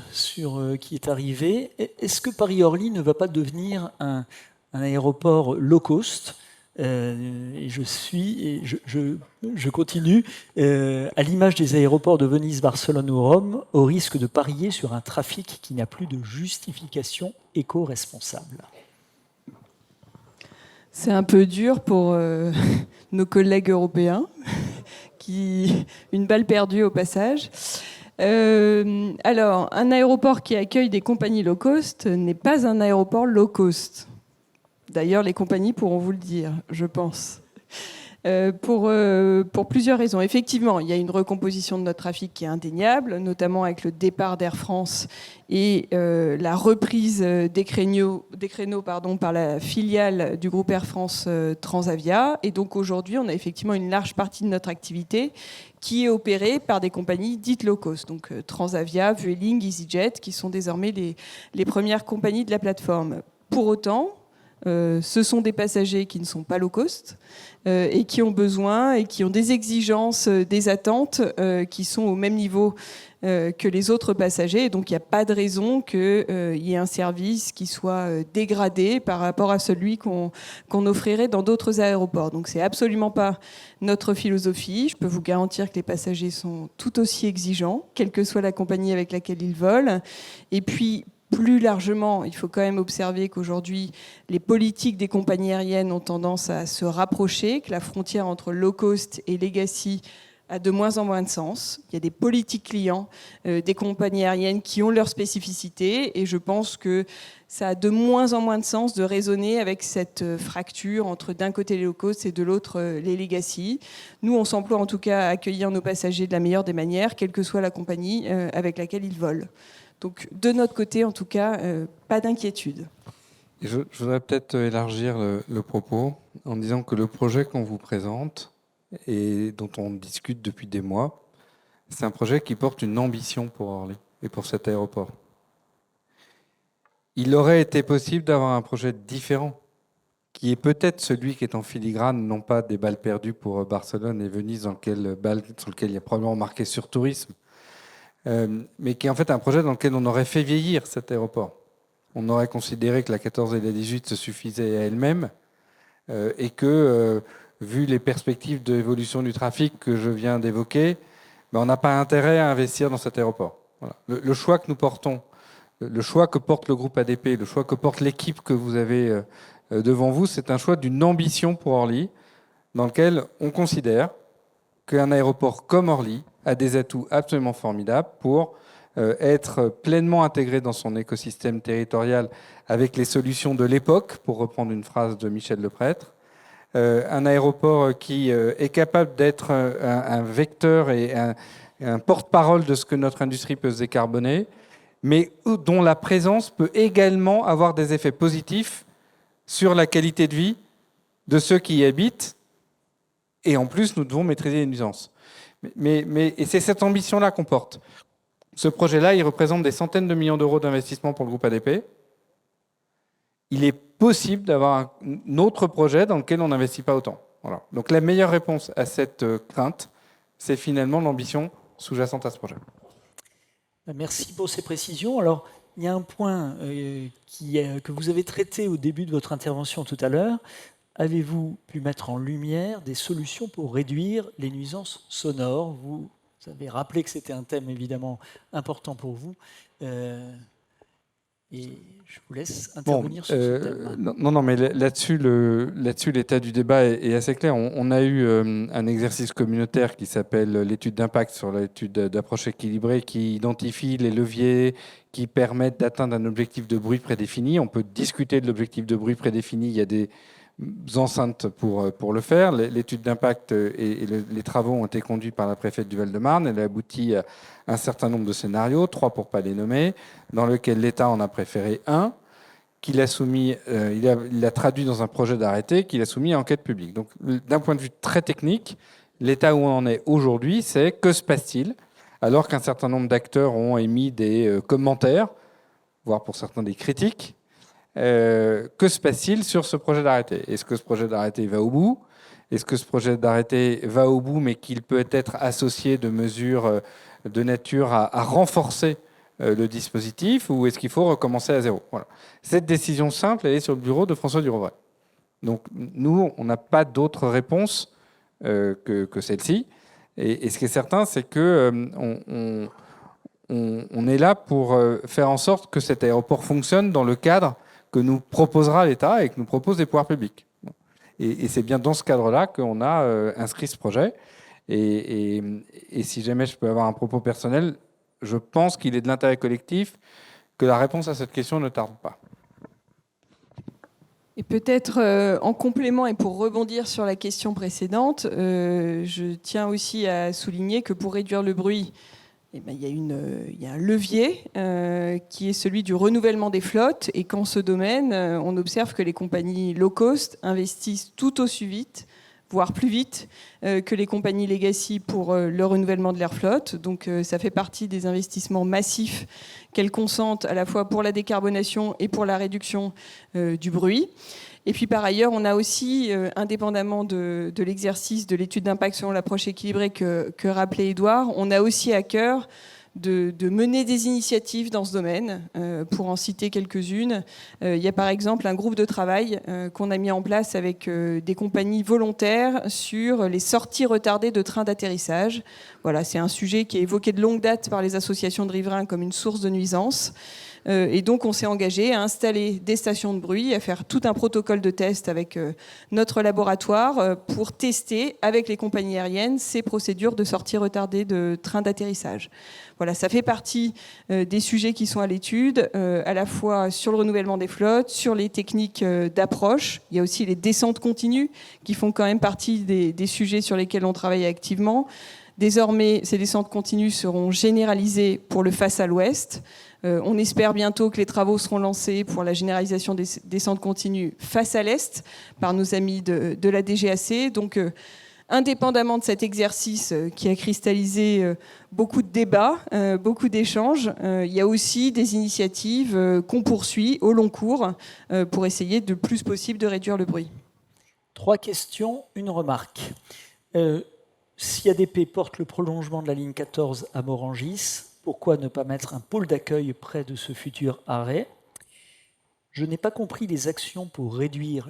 qui est arrivée. Est-ce que Paris-Orly ne va pas devenir un aéroport low cost ? Et je continue. À l'image des aéroports de Venise, Barcelone ou Rome, au risque de parier sur un trafic qui n'a plus de justification éco-responsable. C'est un peu dur pour nos collègues européens, une balle perdue au passage. Alors, un aéroport qui accueille des compagnies low cost n'est pas un aéroport low cost. D'ailleurs, les compagnies pourront vous le dire, je pense. Pour plusieurs raisons. Effectivement, il y a une recomposition de notre trafic qui est indéniable, notamment avec le départ d'Air France et la reprise des créneaux par la filiale du groupe Air France Transavia. Et donc aujourd'hui, on a effectivement une large partie de notre activité qui est opérée par des compagnies dites low cost. Donc Transavia, Vueling, EasyJet, qui sont désormais les premières compagnies de la plateforme. Pour autant, ce sont des passagers qui ne sont pas low cost et qui ont besoin et qui ont des exigences, des attentes qui sont au même niveau que les autres passagers. Et donc il n'y a pas de raison qu'il y ait un service qui soit dégradé par rapport à celui qu'on offrirait dans d'autres aéroports. Donc c'est absolument pas notre philosophie. Je peux vous garantir que les passagers sont tout aussi exigeants, quelle que soit la compagnie avec laquelle ils volent. Et puis plus largement, il faut quand même observer qu'aujourd'hui, les politiques des compagnies aériennes ont tendance à se rapprocher, que la frontière entre low cost et legacy a de moins en moins de sens. Il y a des politiques clients des compagnies aériennes qui ont leurs spécificités et je pense que ça a de moins en moins de sens de raisonner avec cette fracture entre d'un côté les low cost et de l'autre les legacy. Nous, on s'emploie en tout cas à accueillir nos passagers de la meilleure des manières, quelle que soit la compagnie avec laquelle ils volent. Donc, de notre côté, en tout cas, pas d'inquiétude. Je voudrais peut-être élargir le propos en disant que le projet qu'on vous présente et dont on discute depuis des mois, c'est un projet qui porte une ambition pour Orly et pour cet aéroport. Il aurait été possible d'avoir un projet différent, qui est peut-être celui qui est en filigrane, non pas des balles perdues pour Barcelone et Venise, sur lequel il y a probablement marqué surtourisme, mais qui est en fait un projet dans lequel on aurait fait vieillir cet aéroport. On aurait considéré que la 14 et la 18 se suffisaient à elles-mêmes et que, vu les perspectives d'évolution du trafic que je viens d'évoquer, on n'a pas intérêt à investir dans cet aéroport. Voilà. Le choix que nous portons, le choix que porte le groupe ADP, le choix que porte l'équipe que vous avez devant vous, c'est un choix d'une ambition pour Orly, dans lequel on considère qu'un aéroport comme Orly a des atouts absolument formidables pour être pleinement intégré dans son écosystème territorial avec les solutions de l'époque, pour reprendre une phrase de Michel Leprêtre. Un aéroport qui est capable d'être un vecteur et un porte-parole de ce que notre industrie peut se décarboner, mais dont la présence peut également avoir des effets positifs sur la qualité de vie de ceux qui y habitent. Et en plus, nous devons maîtriser les nuisances. Et c'est cette ambition-là qu'on porte. Ce projet-là, il représente des centaines de millions d'euros d'investissement pour le groupe ADP. Il est possible d'avoir un autre projet dans lequel on n'investit pas autant. Voilà. Donc la meilleure réponse à cette crainte, c'est finalement l'ambition sous-jacente à ce projet. Merci pour ces précisions. Alors, il y a un point que vous avez traité au début de votre intervention tout à l'heure. Avez-vous pu mettre en lumière des solutions pour réduire les nuisances sonores ? Vous avez rappelé que c'était un thème évidemment important pour vous. Et je vous laisse intervenir sur ce thème. Non, mais là-dessus, l'état du débat est assez clair. On a eu un exercice communautaire qui s'appelle l'étude d'impact sur l'étude d'approche équilibrée, qui identifie les leviers qui permettent d'atteindre un objectif de bruit prédéfini. On peut discuter de l'objectif de bruit prédéfini. Il y a des enceintes pour le faire. L'étude d'impact et les travaux ont été conduits par la préfète du Val-de-Marne. Elle a abouti à un certain nombre de scénarios, 3 pour ne pas les nommer, dans lequel l'État en a préféré un, qu'il a soumis, il a traduit dans un projet d'arrêté qu'il a soumis à enquête publique. Donc, d'un point de vue très technique, l'état où on en est aujourd'hui, c'est que se passe-t-il, alors qu'un certain nombre d'acteurs ont émis des commentaires, voire pour certains des critiques. Que se passe-t-il sur ce projet d'arrêté? Est-ce que ce projet d'arrêté va au bout? Est-ce que ce projet d'arrêté va au bout, mais qu'il peut être associé de mesures de nature à renforcer le dispositif, ou est-ce qu'il faut recommencer à zéro? Voilà. Cette décision simple, elle est sur le bureau de François Durovray. Donc nous, on n'a pas d'autre réponse que celle-ci. Et ce qui est certain, c'est que on est là pour faire en sorte que cet aéroport fonctionne dans le cadre que nous proposera l'État et que nous propose les pouvoirs publics. Et c'est bien dans ce cadre-là qu'on a inscrit ce projet. Et si jamais je peux avoir un propos personnel, je pense qu'il est de l'intérêt collectif que la réponse à cette question ne tarde pas. Et peut-être en complément et pour rebondir sur la question précédente, je tiens aussi à souligner que pour réduire le bruit, il y a un levier qui est celui du renouvellement des flottes, et qu'en ce domaine, on observe que les compagnies low cost investissent tout aussi vite, voire plus vite que les compagnies legacy pour le renouvellement de leur flotte. Donc ça fait partie des investissements massifs qu'elles consentent à la fois pour la décarbonation et pour la réduction du bruit. Et puis par ailleurs, on a aussi, indépendamment de l'exercice de l'étude d'impact selon l'approche équilibrée que rappelait Édouard, on a aussi à cœur de mener des initiatives dans ce domaine. Pour en citer quelques-unes, il y a par exemple un groupe de travail qu'on a mis en place avec des compagnies volontaires sur les sorties retardées de trains d'atterrissage. Voilà, c'est un sujet qui est évoqué de longue date par les associations de riverains comme une source de nuisance. Et donc on s'est engagé à installer des stations de bruit, à faire tout un protocole de test avec notre laboratoire pour tester avec les compagnies aériennes ces procédures de sortie retardée de trains d'atterrissage. Voilà, ça fait partie des sujets qui sont à l'étude, à la fois sur le renouvellement des flottes, sur les techniques d'approche. Il y a aussi les descentes continues qui font quand même partie des sujets sur lesquels on travaille activement. Désormais, ces descentes continues seront généralisées pour le face à l'ouest. On espère bientôt que les travaux seront lancés pour la généralisation des descentes continues face à l'est par nos amis de la DGAC. Donc, indépendamment de cet exercice qui a cristallisé beaucoup de débats, beaucoup d'échanges, il y a aussi des initiatives qu'on poursuit au long cours pour essayer le plus possible de réduire le bruit. 3 questions, une remarque. Si ADP porte le prolongement de la ligne 14 à Morangis, pourquoi ne pas mettre un pôle d'accueil près de ce futur arrêt? Je n'ai pas compris les actions pour réduire...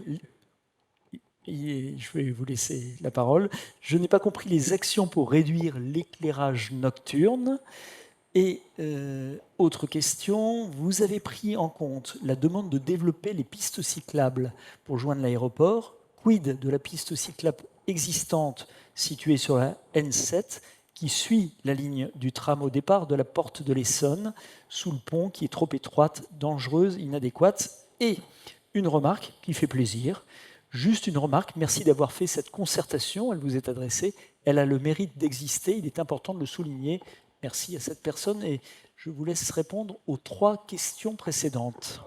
Je vais vous laisser la parole. Je n'ai pas compris les actions pour réduire l'éclairage nocturne. Et autre question, vous avez pris en compte la demande de développer les pistes cyclables pour joindre l'aéroport. Quid de la piste cyclable existante située sur la N7 qui suit la ligne du tram au départ de la porte de l'Essonne, sous le pont qui est trop étroite, dangereuse, inadéquate? Et une remarque qui fait plaisir, juste une remarque, merci d'avoir fait cette concertation, elle vous est adressée, elle a le mérite d'exister, il est important de le souligner. Merci à cette personne et je vous laisse répondre aux 3 questions précédentes.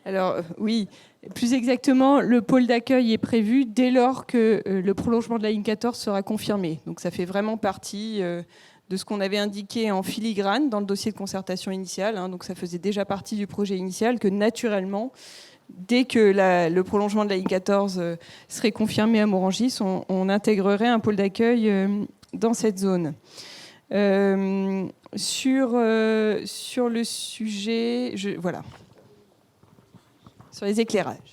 Alors oui, plus exactement, le pôle d'accueil est prévu dès lors que le prolongement de la ligne 14 sera confirmé. Donc ça fait vraiment partie de ce qu'on avait indiqué en filigrane dans le dossier de concertation initiale. Donc ça faisait déjà partie du projet initial que naturellement, dès que le prolongement de la ligne 14 serait confirmé à Morangis, on intégrerait un pôle d'accueil dans cette zone. Sur le sujet... Voilà. Sur les éclairages.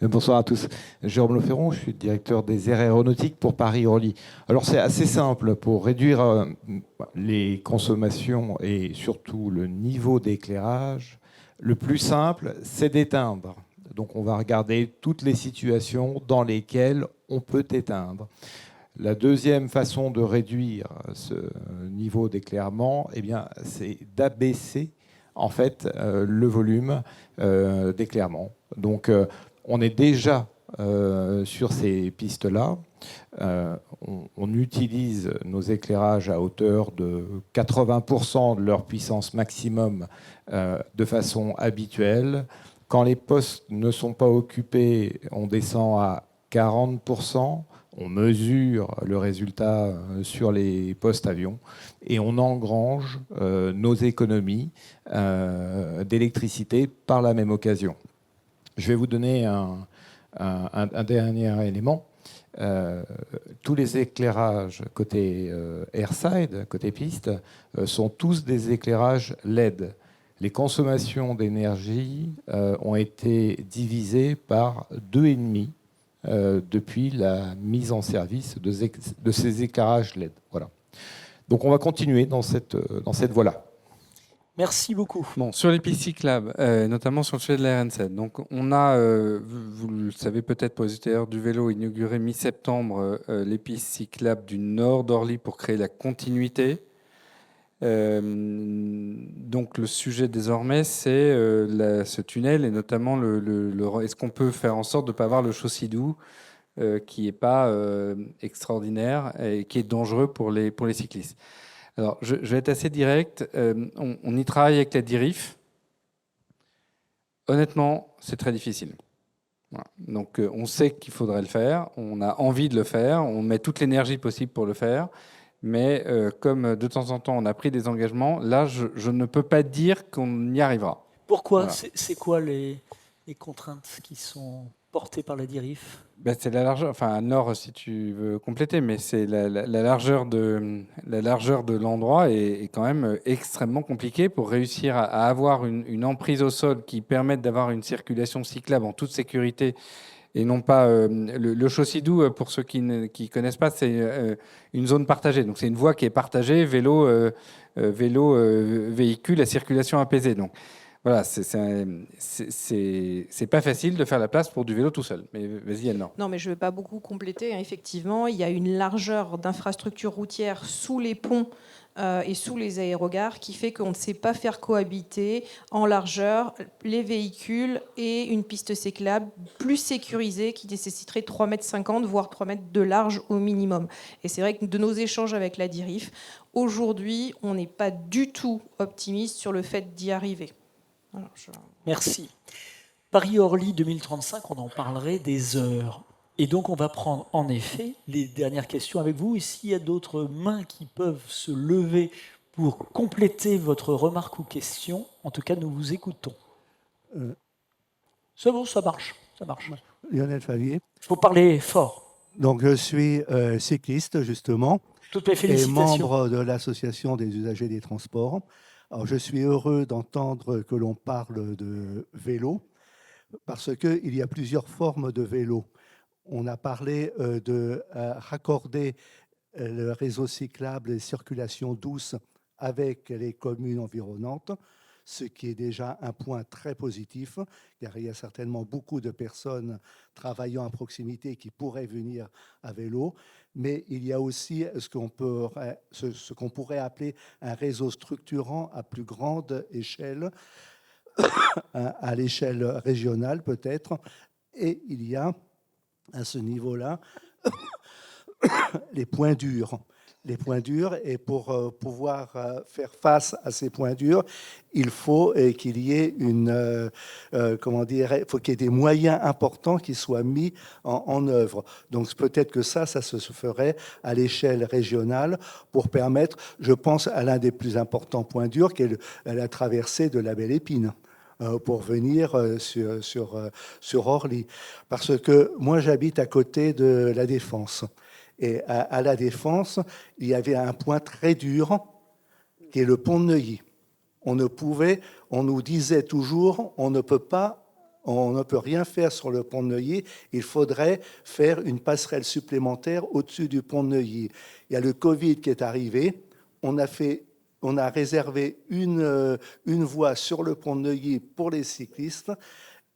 Bonsoir à tous. Jérôme Leferron, je suis directeur des aires aéronautiques pour Paris-Orly. Alors c'est assez simple pour réduire les consommations et surtout le niveau d'éclairage. Le plus simple, c'est d'éteindre. Donc on va regarder toutes les situations dans lesquelles on peut éteindre. La deuxième façon de réduire ce niveau d'éclairement, eh bien, c'est d'abaisser en fait le volume d'éclairement. Donc on est déjà sur ces pistes-là. On utilise nos éclairages à hauteur de 80% de leur puissance maximum de façon habituelle. Quand les postes ne sont pas occupés, on descend à 40%. On mesure le résultat sur les postes avions et on engrange nos économies d'électricité par la même occasion. Je vais vous donner un dernier élément. Tous les éclairages côté airside, côté piste, sont tous des éclairages LED. Les consommations d'énergie ont été divisées par 2,5 depuis la mise en service de ces éclairages LED. Voilà. Donc on va continuer dans cette voie-là. Merci beaucoup. Bon, sur les pistes cyclables, notamment sur le sujet de la RN7. Donc, on a, vous le savez peut-être pour les utilisateurs du vélo, inauguré mi-septembre les pistes cyclables du nord d'Orly pour créer la continuité. Donc, le sujet désormais, c'est ce tunnel et notamment est-ce qu'on peut faire en sorte de ne pas avoir le Chaussy-Doux qui n'est pas extraordinaire et qui est dangereux pour les cyclistes. Alors, je vais être assez direct. On y travaille avec la DIRIF. Honnêtement, c'est très difficile. Voilà. Donc, on sait qu'il faudrait le faire. On a envie de le faire. On met toute l'énergie possible pour le faire. Mais comme de temps en temps, on a pris des engagements, là, je ne peux pas dire qu'on y arrivera. Pourquoi? Voilà. C'est quoi les contraintes qui sont portées par la DIRIF? C'est la largeur, enfin Nord si tu veux compléter, mais c'est la largeur de l'endroit est quand même extrêmement compliquée pour réussir à avoir une emprise au sol qui permette d'avoir une circulation cyclable en toute sécurité et non pas le Chaussy-Doux, pour ceux qui ne connaissent pas, c'est une zone partagée. Donc c'est une voie qui est partagée, vélo, véhicule à circulation apaisée. Donc voilà, c'est pas facile de faire la place pour du vélo tout seul. Mais vas-y, Anne. Non, mais je ne vais pas beaucoup compléter. Effectivement, il y a une largeur d'infrastructures routières sous les ponts et sous les aérogares qui fait qu'on ne sait pas faire cohabiter en largeur les véhicules et une piste cyclable plus sécurisée qui nécessiterait 3,50 m, voire 3 mètres de large au minimum. Et c'est vrai que de nos échanges avec la DIRIF, aujourd'hui, on n'est pas du tout optimiste sur le fait d'y arriver. Alors, Merci. Paris-Orly 2035, on en parlerait des heures. Et donc, on va prendre en effet les dernières questions avec vous. Et s'il y a d'autres mains qui peuvent se lever pour compléter votre remarque ou question, en tout cas, nous vous écoutons. C'est bon, ça marche. Ça marche. Lionel Favier. Il faut parler fort. Donc, je suis cycliste, justement. Toutes mes félicitations. Et membre de l'Association des usagers des transports. Alors, je suis heureux d'entendre que l'on parle de vélo, parce qu'il y a plusieurs formes de vélo. On a parlé de raccorder le réseau cyclable et circulation douce avec les communes environnantes, ce qui est déjà un point très positif, car il y a certainement beaucoup de personnes travaillant à proximité qui pourraient venir à vélo. Mais il y a aussi ce qu'on pourrait appeler un réseau structurant à plus grande échelle, à l'échelle régionale peut-être. Et il y a à ce niveau-là les points durs. Les points durs, et pour pouvoir faire face à ces points durs, il faut qu'il y ait il faut qu'il y ait des moyens importants qui soient mis en œuvre. Donc peut-être que ça se ferait à l'échelle régionale pour permettre, je pense, à l'un des plus importants points durs, qui est la traversée de la Belle Épine, pour venir sur Orly. Parce que moi, j'habite à côté de la Défense. Et à la Défense, il y avait un point très dur, qui est le pont de Neuilly. On nous disait toujours, on ne peut pas On ne peut rien faire sur le pont de Neuilly. Il faudrait faire une passerelle supplémentaire au-dessus du pont de Neuilly. Il y a le Covid qui est arrivé. On a réservé une voie sur le pont de Neuilly pour les cyclistes.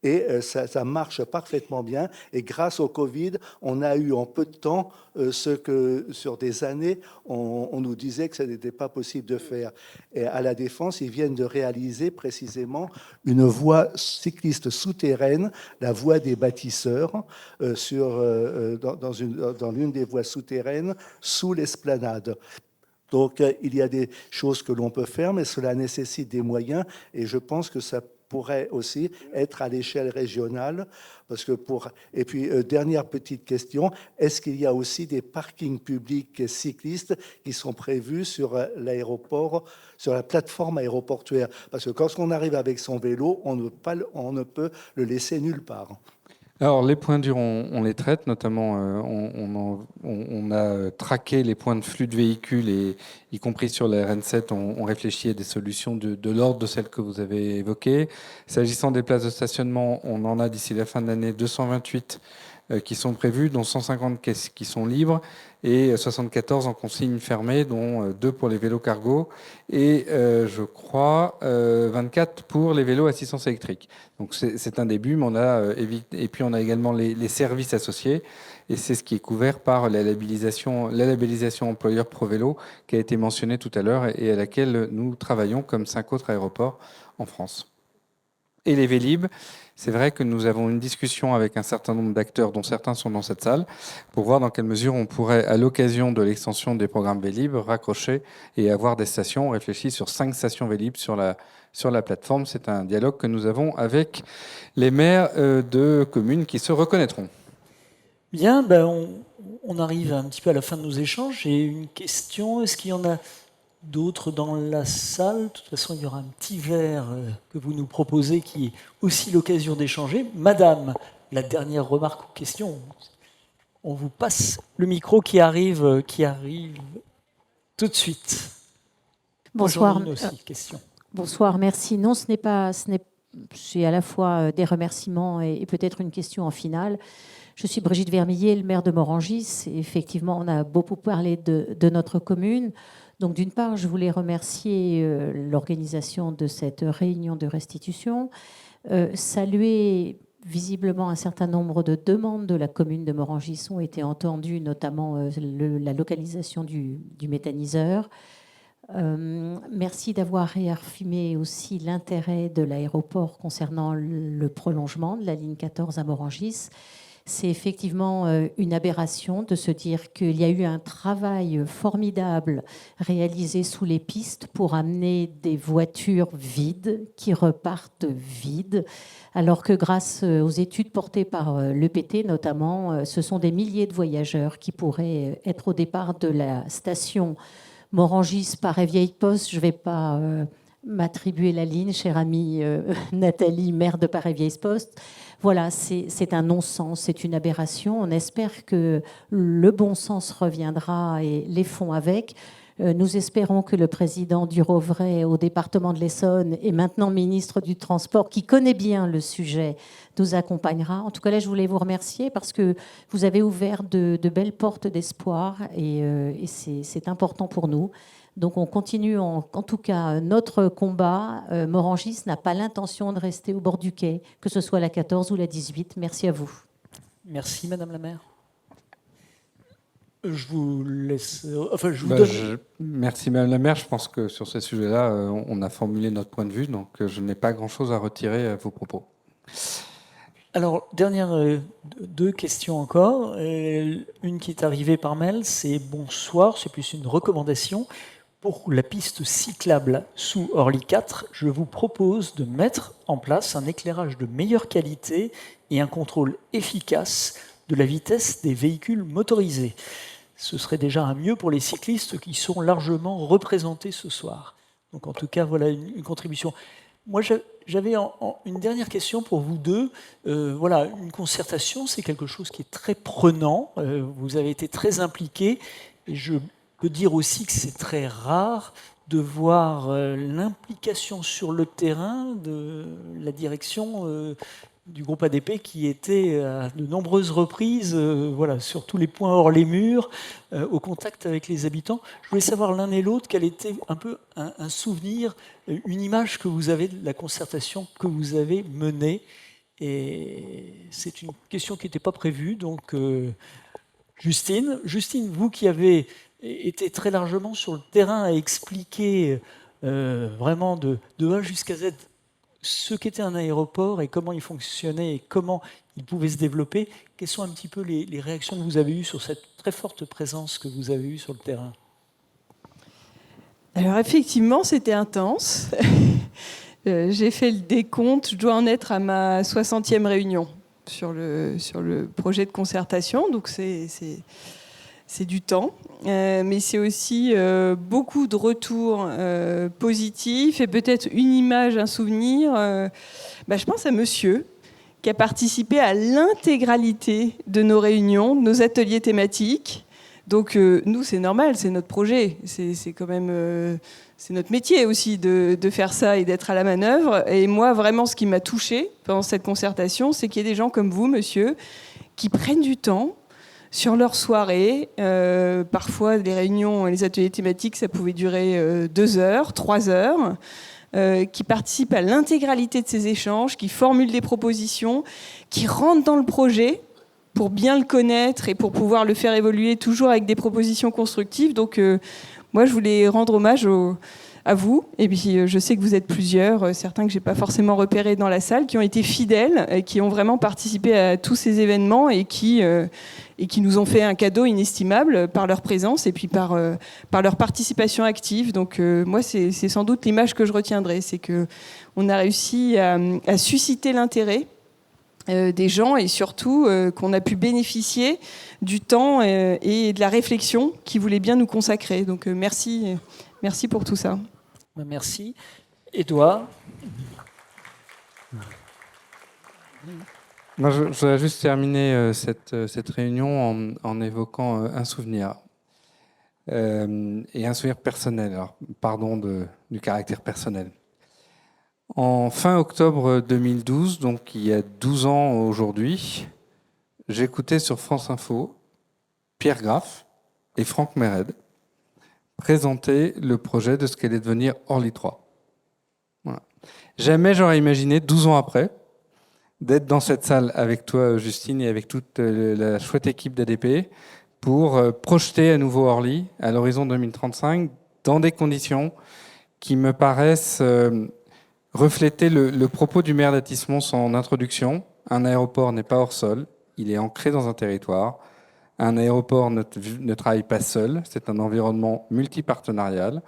Et ça marche parfaitement bien. Et grâce au Covid, on a eu en peu de temps ce que, sur des années, on nous disait que ça n'était pas possible de faire. Et à La Défense, ils viennent de réaliser précisément une voie cycliste souterraine, la voie des bâtisseurs, dans l'une des voies souterraines, sous l'esplanade. Donc, il y a des choses que l'on peut faire, mais cela nécessite des moyens. Et je pense que ça pourrait aussi être à l'échelle régionale. Et puis, dernière petite question, est-ce qu'il y a aussi des parkings publics cyclistes qui sont prévus sur l'aéroport, sur la plateforme aéroportuaire? Parce que quand on arrive avec son vélo, on ne peut le laisser nulle part. Alors, les points durs, on les traite, notamment on a traqué les points de flux de véhicules, et y compris sur la RN7, on réfléchit à des solutions de l'ordre de celles que vous avez évoquées. S'agissant des places de stationnement, on en a d'ici la fin de l'année 228 qui sont prévues, dont 150 qui sont libres, et 74 en consigne fermée, dont 2 pour les vélos cargo, et je crois 24 pour les vélos assistance électrique. Donc c'est un début, mais et puis on a également les services associés, et c'est ce qui est couvert par la labellisation employeur ProVélo qui a été mentionnée tout à l'heure et à laquelle nous travaillons comme 5 autres aéroports en France. Et les Vélib, c'est vrai que nous avons une discussion avec un certain nombre d'acteurs, dont certains sont dans cette salle, pour voir dans quelle mesure on pourrait, à l'occasion de l'extension des programmes Vélib, raccrocher et avoir des stations. On réfléchit sur 5 stations Vélib sur la plateforme. C'est un dialogue que nous avons avec les maires de communes qui se reconnaîtront. Bien, on arrive un petit peu à la fin de nos échanges. J'ai une question. Est-ce qu'il y en a d'autres dans la salle? De toute façon, il y aura un petit verre que vous nous proposez qui est aussi l'occasion d'échanger. Madame, la dernière remarque ou question. On vous passe le micro qui arrive tout de suite. Bonsoir. Question. Bonsoir, merci. Non, c'est à la fois des remerciements et peut-être une question en finale. Je suis Brigitte Vermillier, le maire de Morangis. Et effectivement, on a beaucoup parlé de notre commune. Donc, d'une part, je voulais remercier l'organisation de cette réunion de restitution, saluer visiblement un certain nombre de demandes de la commune de Morangis ont été entendues, notamment la localisation du méthaniseur. Merci d'avoir réaffirmé aussi l'intérêt de l'aéroport concernant le prolongement de la ligne 14 à Morangis. C'est effectivement une aberration de se dire qu'il y a eu un travail formidable réalisé sous les pistes pour amener des voitures vides qui repartent vides, alors que grâce aux études portées par l'EPT notamment, ce sont des milliers de voyageurs qui pourraient être au départ de la station Morangis Paray-Vieille-Poste. Je ne vais pas m'attribuer la ligne, chère amie Nathalie, maire de Paray-Vieille-Poste. Voilà, c'est un non-sens, c'est une aberration. On espère que le bon sens reviendra et les fonds avec. Nous espérons que le président Durovray au département de l'Essonne et maintenant ministre du Transport, qui connaît bien le sujet, nous accompagnera. En tout cas, là, je voulais vous remercier parce que vous avez ouvert de belles portes d'espoir et c'est important pour nous. Donc on continue en tout cas notre combat. Morangis n'a pas l'intention de rester au bord du quai, que ce soit la 14 ou la 18. Merci à vous. Merci Madame la maire. Je vous laisse... je vous donne... Merci Madame la maire. Je pense que sur ce sujet-là, on a formulé notre point de vue, donc je n'ai pas grand-chose à retirer à vos propos. Alors, dernière 2 questions encore. Une qui est arrivée par mail, c'est bonsoir, c'est plus une recommandation. Pour la piste cyclable sous Orly 4, je vous propose de mettre en place un éclairage de meilleure qualité et un contrôle efficace de la vitesse des véhicules motorisés. Ce serait déjà un mieux pour les cyclistes qui sont largement représentés ce soir. Donc en tout cas, voilà une contribution. Moi, j'avais une dernière question pour vous deux. Voilà, une concertation, c'est quelque chose qui est très prenant. Vous avez été très impliqués et je peux dire aussi que c'est très rare de voir l'implication sur le terrain de la direction du groupe ADP qui était à de nombreuses reprises voilà, sur tous les points hors les murs, au contact avec les habitants. Je voulais savoir l'un et l'autre quel était un peu un souvenir, une image que vous avez de la concertation que vous avez menée. Et c'est une question qui n'était pas prévue. Donc, Justine, vous qui avez été très largement sur le terrain à expliquer vraiment de A jusqu'à Z ce qu'était un aéroport et comment il fonctionnait et comment il pouvait se développer, quelles sont un petit peu les réactions que vous avez eues sur cette très forte présence que vous avez eue sur le terrain? Alors effectivement, c'était intense. J'ai fait le décompte, je dois en être à ma 60e réunion sur le projet de concertation, donc c'est du temps, mais c'est aussi beaucoup de retours positifs et peut-être une image, un souvenir. Je pense à monsieur qui a participé à l'intégralité de nos réunions, de nos ateliers thématiques. Donc nous, c'est normal, c'est notre projet, c'est quand même c'est notre métier aussi de faire ça et d'être à la manœuvre. Et moi, vraiment, ce qui m'a touchée pendant cette concertation, c'est qu'il y ait des gens comme vous, monsieur, qui prennent du temps sur leur soirée. Parfois, les réunions, les ateliers thématiques, ça pouvait durer 2 heures, 3 heures, qui participent à l'intégralité de ces échanges, qui formulent des propositions, qui rentrent dans le projet pour bien le connaître et pour pouvoir le faire évoluer toujours avec des propositions constructives. Donc, moi, je voulais rendre hommage à vous. Et puis, je sais que vous êtes plusieurs, certains que je n'ai pas forcément repérés dans la salle, qui ont été fidèles et qui ont vraiment participé à tous ces événements et qui nous ont fait un cadeau inestimable par leur présence et puis par leur participation active. Donc, moi, c'est sans doute l'image que je retiendrai. C'est qu'on a réussi à susciter l'intérêt des gens et surtout qu'on a pu bénéficier du temps et de la réflexion qu'ils voulaient bien nous consacrer. Donc merci pour tout ça. Merci. Édouard? Moi, je voudrais juste terminer cette réunion en évoquant un souvenir. Et un souvenir personnel. Alors, pardon du caractère personnel. En fin octobre 2012, donc il y a 12 ans aujourd'hui, j'écoutais sur France Info Pierre Graff et Franck Mered présenter le projet de ce qu'allait devenir Orly 3. Voilà. Jamais j'aurais imaginé, 12 ans après, d'être dans cette salle avec toi, Justine, et avec toute la chouette équipe d'ADP pour projeter à nouveau Orly à l'horizon 2035 dans des conditions qui me paraissent refléter le propos du maire d'Athis-Mons en introduction. Un aéroport n'est pas hors sol, il est ancré dans un territoire. Un aéroport ne travaille pas seul, c'est un environnement multipartenarial.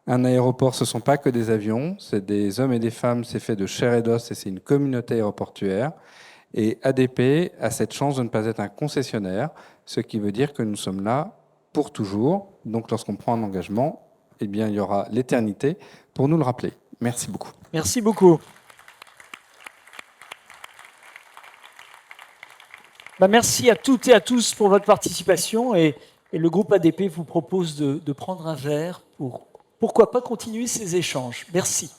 Un aéroport, ce ne sont pas que des avions, c'est des hommes et des femmes, c'est fait de chair et d'os et c'est une communauté aéroportuaire. Et ADP a cette chance de ne pas être un concessionnaire, ce qui veut dire que nous sommes là pour toujours. Donc lorsqu'on prend un engagement, eh bien, il y aura l'éternité pour nous le rappeler. Merci beaucoup. Merci beaucoup. Merci à toutes et à tous pour votre participation et le groupe ADP vous propose de prendre un verre pour, pourquoi pas, continuer ces échanges. Merci.